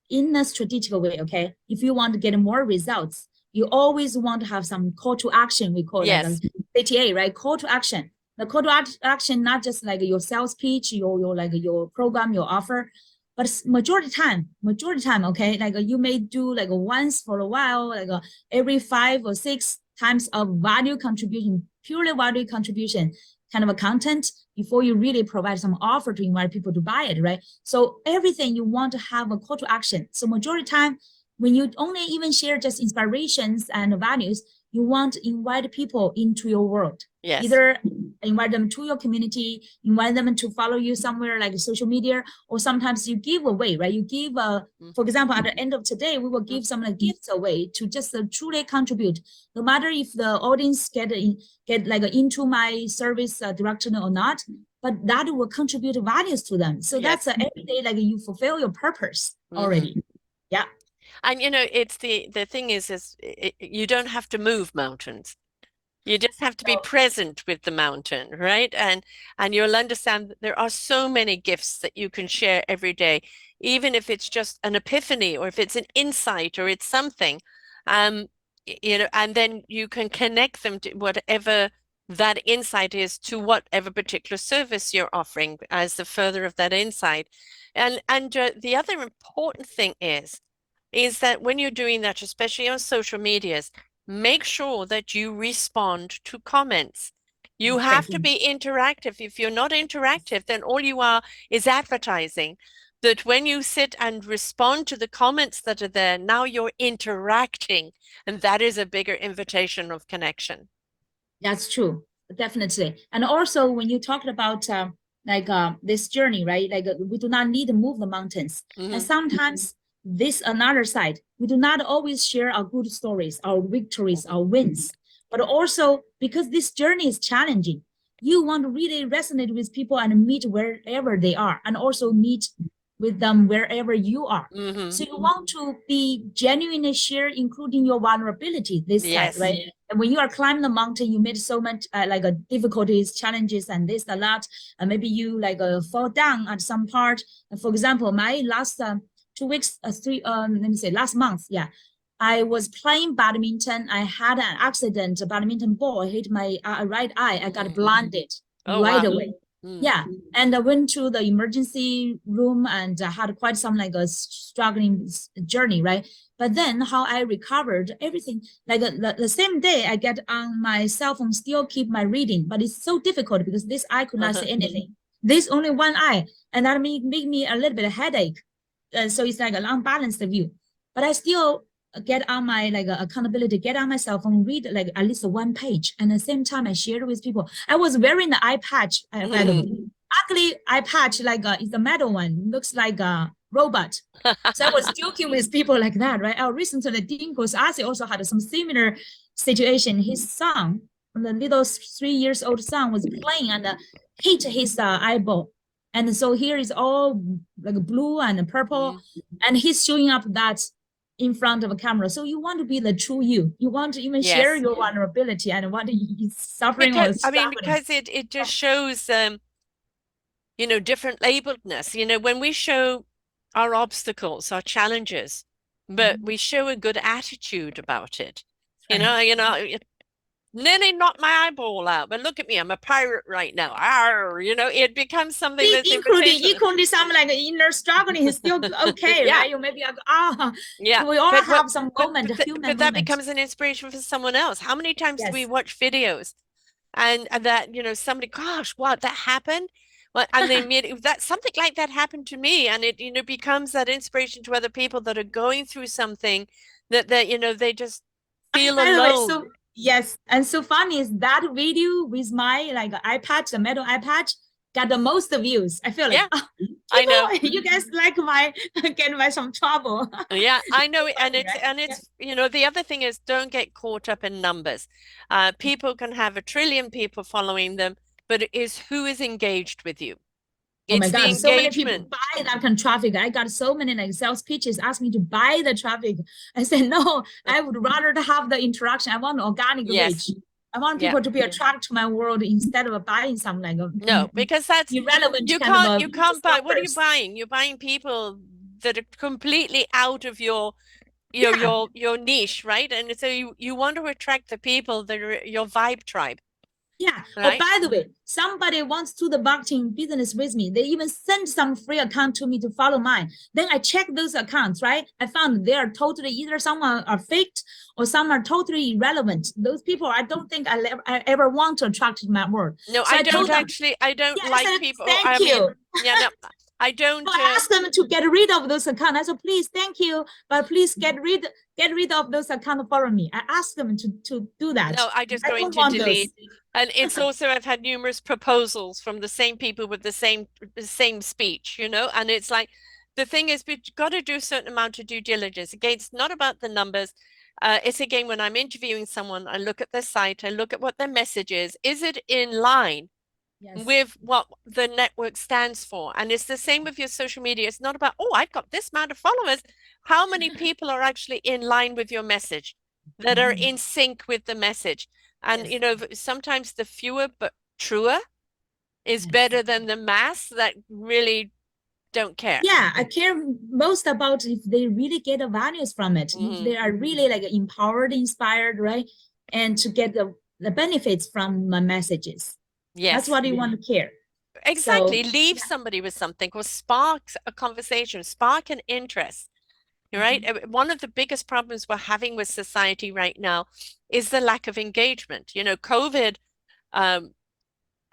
in a strategic way. Okay. If you want to get more results, you always want to have some call to action. We call it like a Yes, CTA, right? Call to action. The call to action, not just like your sales pitch, your like your program, your offer, but majority time, okay, like you may do like once for a while, like every 5 or 6 times of value contribution, purely value contribution kind of a content before you really provide some offer to invite people to buy it, right? So everything you want to have a call to action. So majority time, when you only even share just inspirations and values, you want to invite people into your world. yes. Either invite them to your community, invite them to follow you somewhere like social media, or sometimes you give away, right? You give, Mm, for example, at the end of today, we will mm, give some gifts away to just truly contribute. No matter if the audience get like into my service direction or not, but that will contribute values to them. So that's yes. every day like you fulfill your purpose Hmm. already. Yeah. And it's the thing is you don't have to move mountains. You just have to be So, present with the mountain, right? And you'll understand that there are so many gifts that you can share every day, even if it's just an epiphany or if it's an insight or it's something. Um, and then you can connect them to whatever that insight is to whatever particular service you're offering as the further of that insight. And the other important thing is that when you're doing that, especially on social medias, make sure that you respond to comments. You have thank to you. be interactive. If you're not interactive, then all you are is advertising. That when you sit and respond to the comments that are there, now you're interacting, and that is a bigger invitation of connection. That's true, definitely. And also, when you talked about this journey, right? Like we do not need to move the mountains, and Hmm. sometimes this another side, we do not always share our good stories, our victories, our wins, but also because this journey is challenging. You want to really resonate with people and meet wherever they are, and also meet with them wherever you are. Hmm. So you want to be genuinely share, including your vulnerability this side, Yes. right? And when you are climbing the mountain, you meet so much difficulties, challenges, and this a lot. And maybe you fall down at some part. For example, my last 2 weeks, let me say last month, yeah, I was playing badminton. I had an accident. A badminton ball hit my right eye. I got Mm. blinded Oh, right wow. away. Mm. Yeah, and I went to the emergency room and had quite some like a struggling journey, right? But then how I recovered everything, like the same day I get on my cell phone, still keep my reading, but it's so difficult because this eye could not Uh-huh. see anything. This only one eye, and that make me a little bit of headache. So it's like an unbalanced view. But I still get on my accountability, get on my cell phone, read like at least one page, and at the same time I shared with people. I was wearing the eye patch, by the way, ugly eye patch, it's a metal one, looks like a robot. So I was joking with people like that, right? Oh, recently, Dinko's Asi also had some similar situation. His son, the little 3 years old son, was playing and hit his eyeball. And so here is all like blue and purple, Mm. and he's showing up that in front of a camera. So you want to be the true you. You want to even share Yes. your vulnerability and what you suffering Because or I mean, struggling. because it just shows different labelledness. When we show our obstacles, our challenges, but Mhm. we show a good attitude about it. You Right. know, you know, nearly knocked my eyeball out. But look at me, I'm a pirate right now. Arr, it becomes something that's invitational. Including some like inner struggling is still okay, Yeah, right? You maybe like, ah, yeah. we all But what have some but moment, but, a th human but that moment. becomes an inspiration for someone else. How many times do we Yes. watch videos and that, somebody, gosh, what that happened? Well, and they immediately that something like that happened to me, and it, becomes that inspiration to other people that are going through something that, they just And feel by the way, alone. so yes, and so funny is that video with my like iPad, the metal iPad, got the most views. I feel like Yeah, I know. people, you guys like my get my some trouble. Yeah, I know it, and Funny, it's right? and Yeah. it's the other thing is don't get caught up in numbers. People can have a trillion people following them, but it is who is engaged with you. Oh my It's the God, so many people engagement. buy that kind of traffic. I got so many like sales pitches ask me to buy the traffic. I said, no, I would rather to have the interaction. I want organic Yes, reach. I want yeah. people to be attracted to my world instead of buying some like a No, because that's irrelevant you kind of can't a you can't just buy. What are you numbers. buying? You're buying people that are completely out of your your Yeah, your your niche, right? And so you want to attract the people that are your vibe tribe, yeah. Oh, right? by the way, somebody wants to the marketing business with me. They even send some free account to me to follow mine. Then I check those accounts, right? I found they are totally either some are faked or some are totally irrelevant. Those people, I don't think I ever want to attract to my world. No, So I I don't told them, actually. I don't yeah, I like said, people. thank I mean, you. yeah, no, I So don't. I asked them to get rid of those accounts. I said, please, thank you, but please get rid of those accounts for me. I asked them to do that. No, I just I go don't into want those. delete. And it's also I've had numerous proposals from the same people with the same speech, and it's like the thing is we've got to do a certain amount of due diligence. Again, it's not about the numbers. It's again when I'm interviewing someone, I look at their site, I look at what their message is. Is it in line Yes. with what the network stands for? And it's the same with your social media. It's not about, oh, I've got this amount of followers. How many people are actually in line with your message, that are Mhm. in sync with the message? And, Yes. sometimes the fewer but truer is Yes. better than the mass that really don't care. Yeah, I care most about if they really get the values from it, if Hmm. they are really like empowered, inspired, right? And to get the benefits from my messages. That's Yes, what you want to care. So exactly. Leave yeah. somebody with something or spark a conversation, spark an interest. Right? Mhm. One of the biggest problems we're having with society right now is the lack of engagement. COVID um,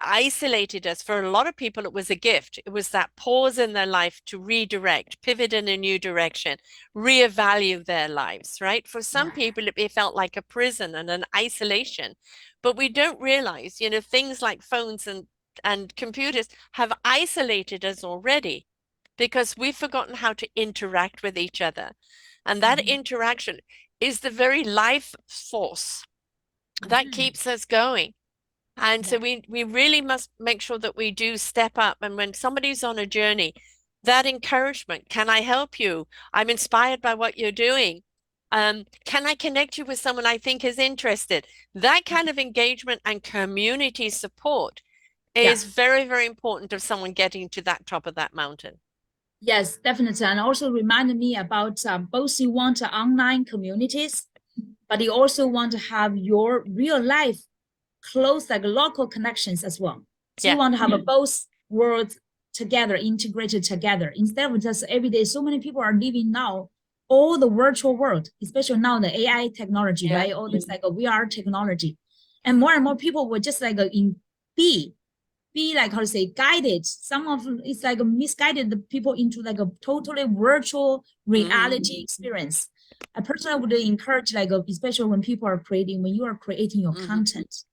isolated us. For a lot of people, it was a gift. It was that pause in their life to redirect, pivot in a new direction, reevaluate their lives, right? For some Yeah. people, it felt like a prison and an isolation. But we don't realize, things like phones and computers have isolated us already because we've forgotten how to interact with each other. And that Mhm. interaction is the very life force that Mhm. keeps us going. And so Yeah. we really must make sure that we do step up. And when somebody's on a journey, that encouragement, can I help you? I'm inspired by what you're doing. Can I connect you with someone I think is interested? That kind of engagement and community support Yeah. is very, very important of someone getting to that top of that mountain. Yes, definitely. And also reminded me about both you want online communities, but you also want to have your real life close, like local connections as well. So you Yeah. want to have a both worlds together, integrated together, instead of just every day. So many people are living now all the virtual world, especially now the AI technology, Yeah. right? All this like a VR technology, and more people were just like in be be like how to say guided. Some of it's like a misguided the people into like a totally virtual Hmm. reality experience. I personally would encourage like especially when people are creating when you are creating your Hmm. content,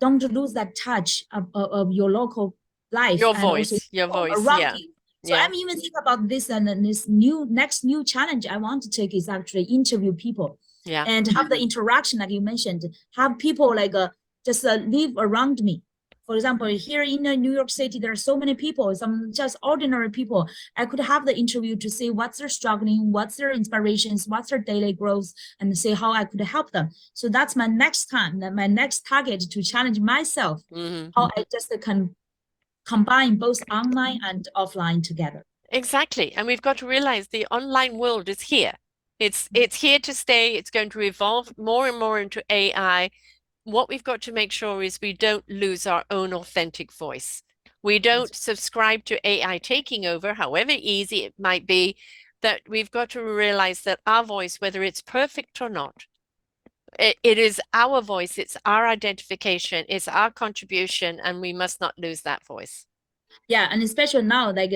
don't lose that touch of your local life Your and also voice, your voice. around Yeah. you. So Yeah. I'm even thinking about this and then this new next new challenge I want to take is actually interview people Yeah. and have the interaction like you mentioned, have people like just live around me. For example, here in New York City, there are so many people, some just ordinary people. I could have the interview to see what's their struggling, what's their inspirations, what's their daily growth, and see how I could help them. So that's my next time, my next target to challenge myself, Hmm. how I just can combine both online and offline together. Exactly. And we've got to realize the online world is here. It's here to stay. It's going to evolve more and more into AI. what we've got to make sure is we don't lose our own authentic voice. We don't subscribe to AI taking over, however easy it might be, that we've got to realize that our voice, whether it's perfect or not, it is our voice, it's our identification, it's our contribution, and we must not lose that voice. Yeah, and especially now, like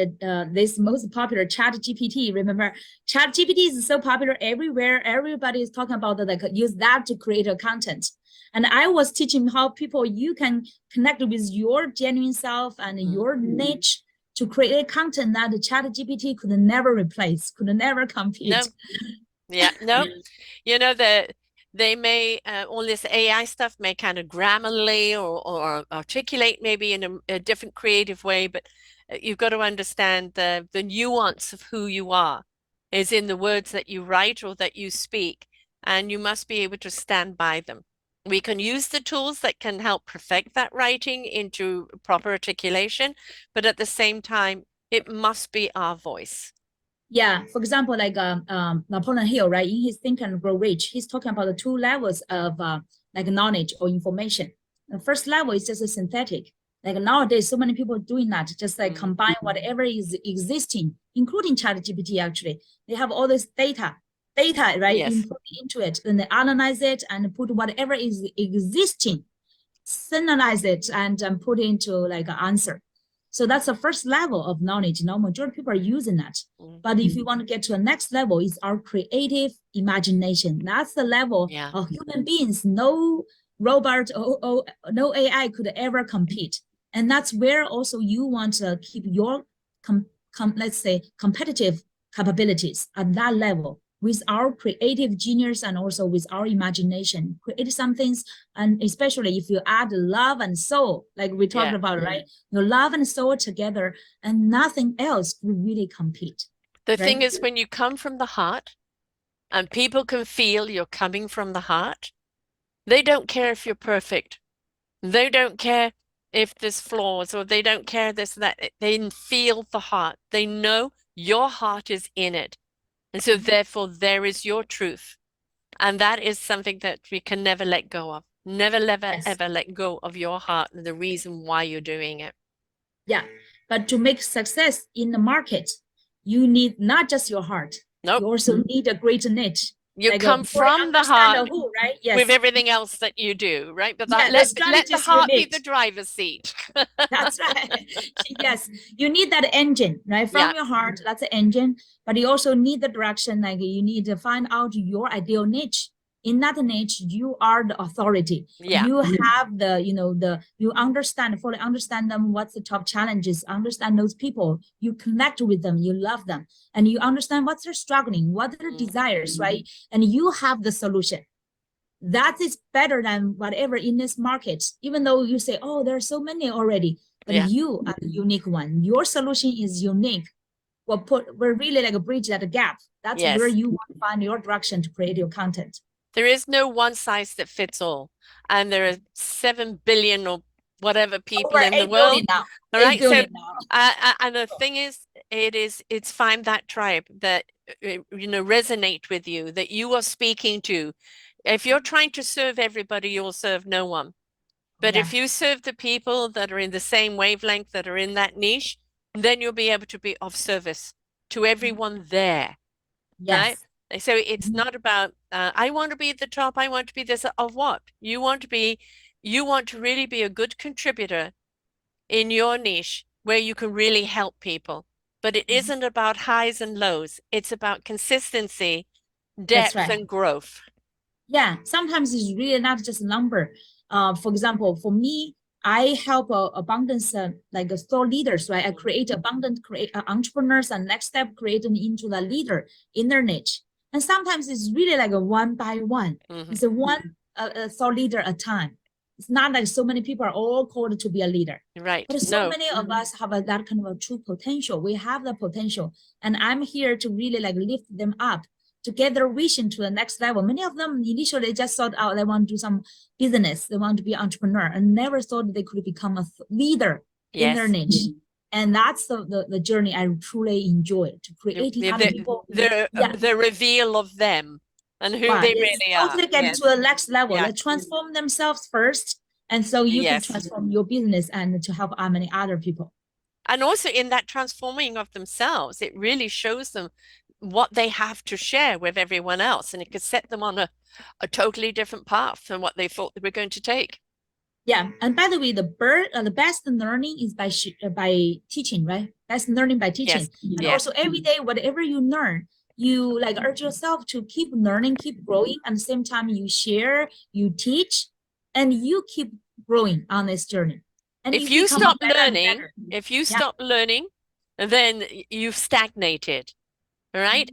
this most popular Chat GPT. Remember, Chat GPT is so popular everywhere. Everybody is talking about like use that to create a content. And I was teaching how people you can connect with your genuine self and your niche to create content that the Chat GPT could never replace, could never compete. No, yeah, no. You know, they may all this AI stuff may kind of grammarly or articulate maybe in a different creative way, but you've got to understand the nuance of who you are is in the words that you write or that you speak, and you must be able to stand by them. We can use the tools that can help perfect that writing into proper articulation, but at the same time, it must be our voice. Yeah, for example, like Napoleon Hill, right? In his Think and Grow Rich, he's talking about the two levels of like knowledge or information. The first level is just a synthetic. Like nowadays, so many people doing that, just like combine whatever is existing, including ChatGPT. Actually, they have all this data, right? Yes. Input into it, and they analyze it and put whatever is existing, synthesize it, and put into like an answer. So that's the first level of knowledge. Now, majority of people are using that. But if you want to get to the next level, it's our creative imagination. That's the level Yeah. of human beings. No robot or no AI could ever compete. And that's where also you want to keep your, let's say, competitive capabilities at that level with our creative genius and also with our imagination. Create some things, and especially if you add love and soul, like we talked about, right? Your love and soul together, and nothing else will really compete. The thing Right? is, when you come from the heart and people can feel you're coming from the heart, they don't care if you're perfect. They don't care if there's flaws or they don't care this, that. They feel the heart. They know your heart is in it. And so therefore there is your truth. And that is something that we can never let go of. Never, ever, Yes. ever let go of your heart and the reason why you're doing it. Yeah. But to make success in the market, you need not just your heart, Nope. you also need a great niche. You Like come fully from the understand heart the who, right? with Yes. everything else that you do, right? But that Yeah, the let strategy the is heart be unique. the driver's seat. That's right. Yes, you need that engine, right? From Yeah. your heart, that's the engine. But you also need the direction. Like you need to find out your ideal niche. In that niche, you are the authority. Yeah. You have the, you understand, fully understand them. What's the top challenges? Understand those people. You connect with them. You love them, and you understand what's their struggling, what their desires, right? And you have the solution that is better than whatever in this market, even though you say, oh, there are so many already, but Yeah. you are the unique one. Your solution is unique. We're really like a bridge that gap. That's where Yes. you want to find your direction to create your content. There is no one size that fits all. And there are 7 billion or whatever people Over in the 8 billion world. now. All 8 right. So, billion now. and the thing is, it's find that tribe that, resonate with you, that you are speaking to. If you're trying to serve everybody, you'll serve no one. But Yeah. if you serve the people that are in the same wavelength, that are in that niche, then you'll be able to be of service to everyone there, right? Yes. So it's not about, I want to be at the top, I want to be this, of what? You want to really be a good contributor in your niche where you can really help people. But it isn't about highs and lows. It's about consistency, That's depth, right. and growth. Yeah, sometimes it's really not just a number. For example, for me, I help abundance like store leaders, right? I create abundant entrepreneurs, and next step create them into the leader in their niche. And sometimes it's really like a one by one. It's a one thought leader at a time. It's not like so many people are all called to be a leader. Right. But so No. many of us have that kind of a true potential. We have the potential, and I'm here to really like lift them up to get their vision to the next level. Many of them initially just thought, oh, they want to do some business, they want to be an entrepreneur, and never thought they could become a leader in their Yes. niche. And that's the journey I truly enjoy to creating other people. Yeah, The reveal of them. and who Wow, they it's really are. totally get to Yes. the next level. Yeah. They transform themselves first, and so you can Yes. transform your business and to help many other people. And also in that transforming of themselves, it really shows them what they have to share with everyone else. And it could set them on a totally different path than what they thought they were going to take. Yeah, and by the way, the best learning is by teaching, right? Best learning by teaching, Yes. and Yeah. also every day, whatever you learn, you like urge yourself to keep learning, keep growing. At the same time, you share, you teach, and you keep growing on this journey, and If you you become stop better and learning, better. if you Yeah, stop learning, then you've stagnated. All right.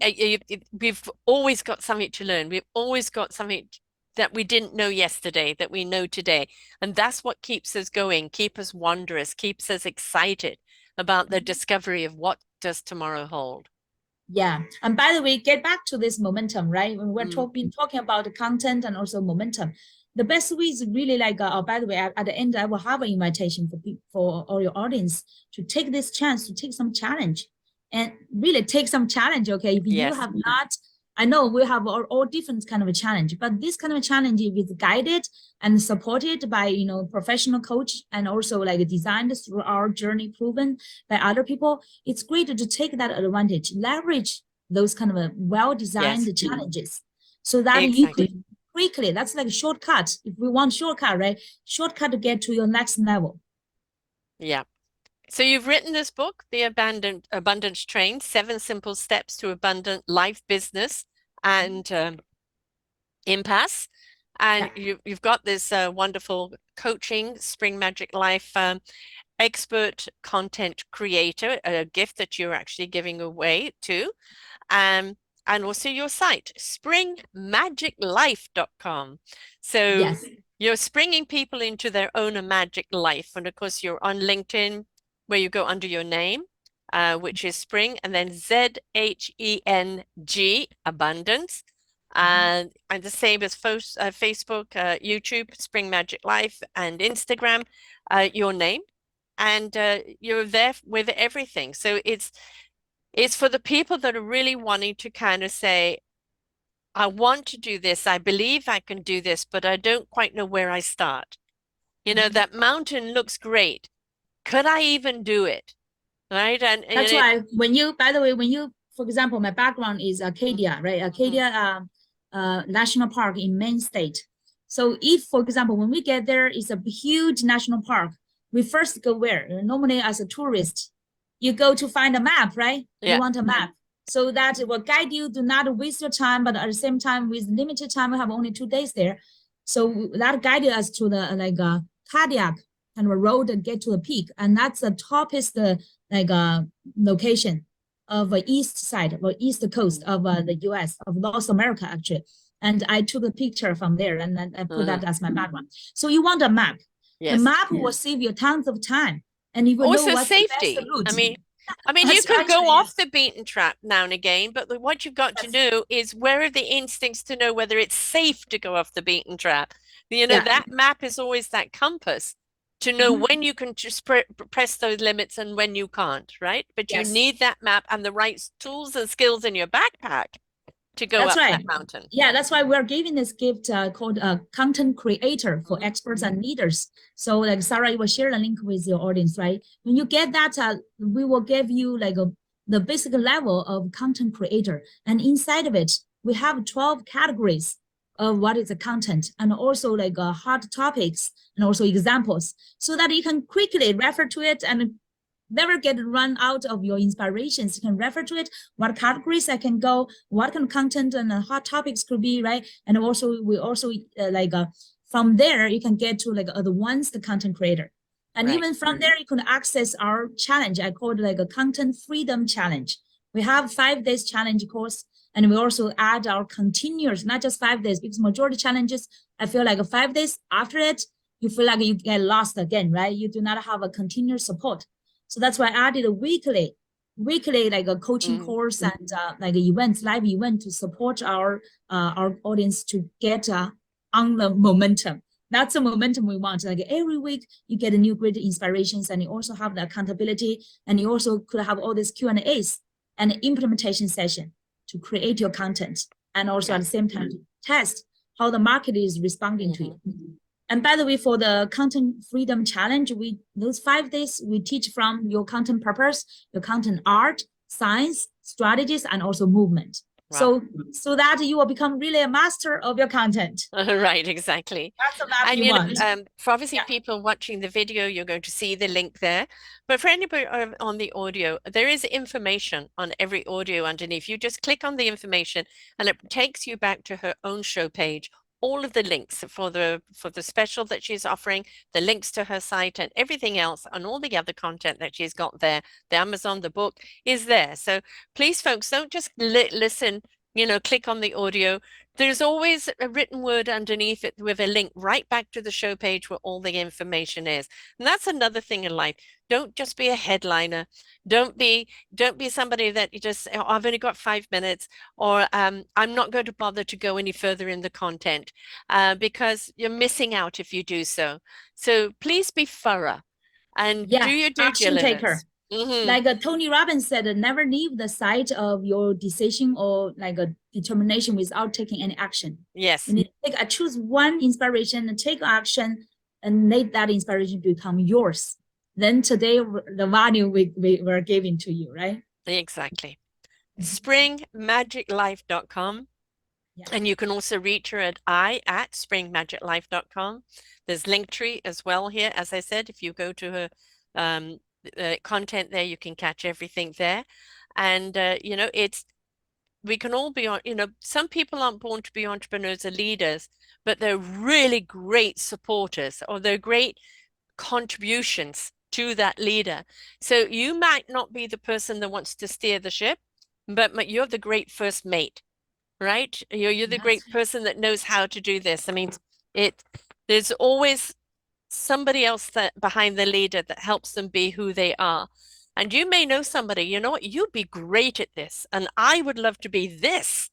We've always got something to learn. We've always got something that we didn't know yesterday that we know today. And that's what keeps us going, keeps us wondrous, keeps us excited about the discovery of what does tomorrow hold. yeah. And by the way, get back to this momentum, right? When Mm, been talking about the content and also momentum, the best way is really like, by the way, at the end, I will have an invitation for people, for all your audience to take this chance to take some challenge and really take some challenge. Okay. If you yes. have not, I know we have all different kind of a challenge, but this kind of a challenge, if it's guided and supported by, professional coach and also like designed through our journey proven by other people, it's great to take that advantage, leverage those kind of a Yes. well-designed challenges so that you Exactly. could quickly, that's like a shortcut. If we want shortcut, right? Shortcut to get to your next level. Yeah. So you've written this book, The Abundance Train, 7 Simple Steps to Abundant Life, Business, and Impasse. And Yeah. you've got this wonderful coaching, Spring Magic Life expert content creator, a gift that you're actually giving away too. Um, and also your site, springmagiclife.com. So Yes. you're springing people into their own magic life. And of course, you're on LinkedIn where you go under your name, which is Spring, and then ZHENG, Abundance. And the same as Facebook, YouTube, Spring Magic Life, and Instagram, your name. And you're there with everything. So it's for the people that are really wanting to kind of say, I want to do this. I believe I can do this, but I don't quite know where I start. That mountain looks great. Could I even do it? Right? And That's it, why when you, by the way, for example, my background is Acadia, right? Mhm. Acadia National Park in Maine State. So if, for example, when we get there, it's a huge national park. We first go where? Normally, as a tourist, you go to find a map, right? You Yeah. want a map so that it will guide you. Do not waste your time, but at the same time, with limited time, we have only 2 days there. So that guided us to the cardiac kind of a road and get to the peak, and that's the toppest like location of east side or east coast of the US, of North America, actually. And I took a picture from there and then I put Mhm. that as my background. So you want a map. The Yes. map will save you tons of time and you will know Also what's the best safety. route. I mean, you That's could right. go Yeah. off the beaten track now and again, but what you've got to Yes. know is where are the instincts to know whether it's safe to go off the beaten track. Yeah. That map is always that compass to know Mhm. when you can just press those limits and when you can't, right? But you Yes. need that map and the right tools and skills in your backpack to go That's up that right. mountain. Yeah, that's why we're giving this gift called a content creator for Mhm. experts and leaders. So like Sarah, you will share the link with your audience, right? When you get that, we will give you like the basic level of content creator. And inside of it, we have 12 categories of what is the content and also like hot topics and also examples so that you can quickly refer to it and never get run out of your inspirations. You can refer to it, what categories I can go, what kind of content and hot topics could be, right? And also, we also from there, you can get to like advanced content creator. And Right. even from there, you can access our challenge. I call it like a content freedom challenge. We have 5 days challenge course, and we also add our continuous, not just 5 days, because majority challenges, I feel like 5 days after it, you feel like you get lost again, right? You do not have a continuous support. So that's why I added a weekly like a coaching Mm. course and like events, live event to support our audience to get on the momentum. That's the momentum we want. Like every week, you get a new great inspirations, and you also have the accountability, and you also could have all these Q&As and implementation session to create your content. and also at the same time test how the market is responding to you. And by the way, for the content freedom challenge, those 5 days we teach from your content purpose, your content art, science, strategies, and also movement. Wow. So that you will become really a master of your content. Right, exactly. That's the map And you want. for obviously people watching the video, you're going to see the link there. But for anybody on the audio, there is information on every audio underneath. You just click on the information and it takes you back to her own show page. All of the links for the special that she's offering, the links to her site and everything else, and all the other content that she's got there. The Amazon, the book is there. So please, folks, don't just listen, click on the audio. There's always a written word underneath it with a link right back to the show page where all the information is. And that's another thing in life. Don't just be a headliner. Don't be somebody that you just, oh, I've only got 5 minutes, or I'm not going to bother to go any further in the content because you're missing out if you do so. So please be thorough and do your due action diligence. Taker. Like Tony Robbins said, never leave the site of your decision or like a determination without taking any action. Yes. You need to choose one inspiration and take action and make that inspiration become yours. Then today, the value we're giving to you, right? Exactly. Springmagiclife.com. Yeah. And you can also reach her at springmagiclife.com. There's Linktree as well here. As I said, if you go to her content there, you can catch everything there. And, we can all be on, some people aren't born to be entrepreneurs or leaders, but they're really great supporters, or they're great contributions to that leader. So you might not be the person that wants to steer the ship, but you're the great first mate, right? You're the great person that knows how to do this. I mean, there's always somebody else that behind the leader that helps them be who they are. And you may know somebody, you know what, you'd be great at this, and I would love to be this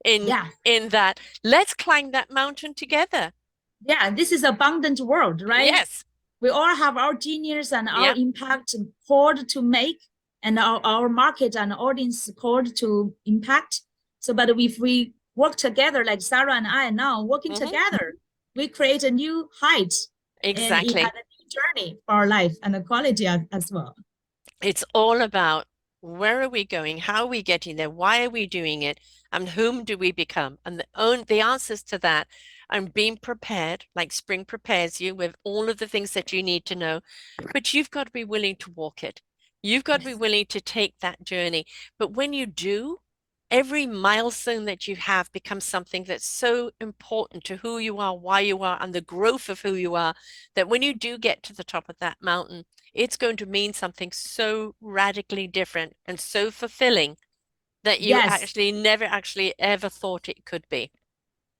in that. Let's climb that mountain together. Yeah, this is abundant world, right? Yes. We all have our genius and our impact poured to make, and our market and audience poured to impact. So, but if we work together, like Sarah and I now working together, we create a new height. Exactly. And a new journey for our life and the quality as well. It's all about where are we going? How are we getting there? Why are we doing it? And whom do we become? And the answers to that and being prepared, like Spring prepares you with all of the things that you need to know, but you've got to be willing to walk it. You've got to be willing to take that journey. But when you do, every milestone that you have becomes something that's so important to who you are, why you are, and the growth of who you are, that when you do get to the top of that mountain, it's going to mean something so radically different and so fulfilling that you actually never actually ever thought it could be.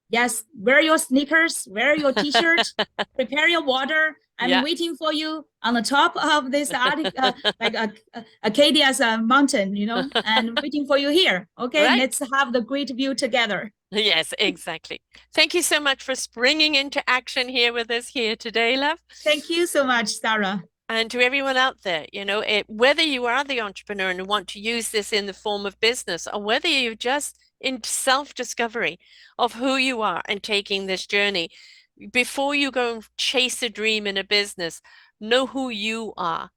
Yes, wear your sneakers, wear your t-shirt, prepare your water. I'm waiting for you on the top of this like Acadia's mountain, and waiting for you here. Okay, let's have the great view together. Yes, exactly. Thank you so much for springing into action here with us here today, love. Thank you so much, Sarah. And to everyone out there, whether you are the entrepreneur and want to use this in the form of business, or whether you're just in self-discovery of who you are and taking this journey, before you go and chase a dream in a business, know who you are,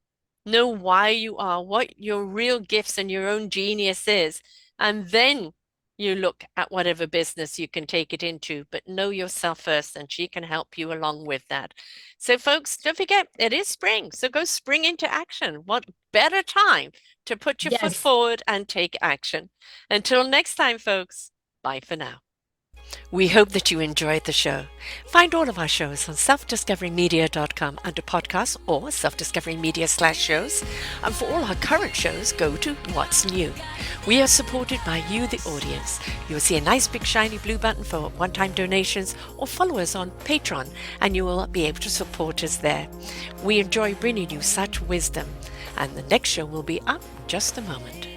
know why you are, what your real gifts and your own genius is, and then you look at whatever business you can take it into, but know yourself first, and she can help you along with that. So folks, don't forget, it is spring, so go spring into action. What better time to put your foot forward and take action. Until next time, folks, bye for now. We hope that you enjoyed the show. Find all of our shows on selfdiscoverymedia.com under podcasts or self-discoverymedia/shows. And for all our current shows, go to What's New. We are supported by you, the audience. You'll see a nice big shiny blue button for one-time donations, or follow us on Patreon and you will be able to support us there. We enjoy bringing you such wisdom. And the next show will be up in just a moment.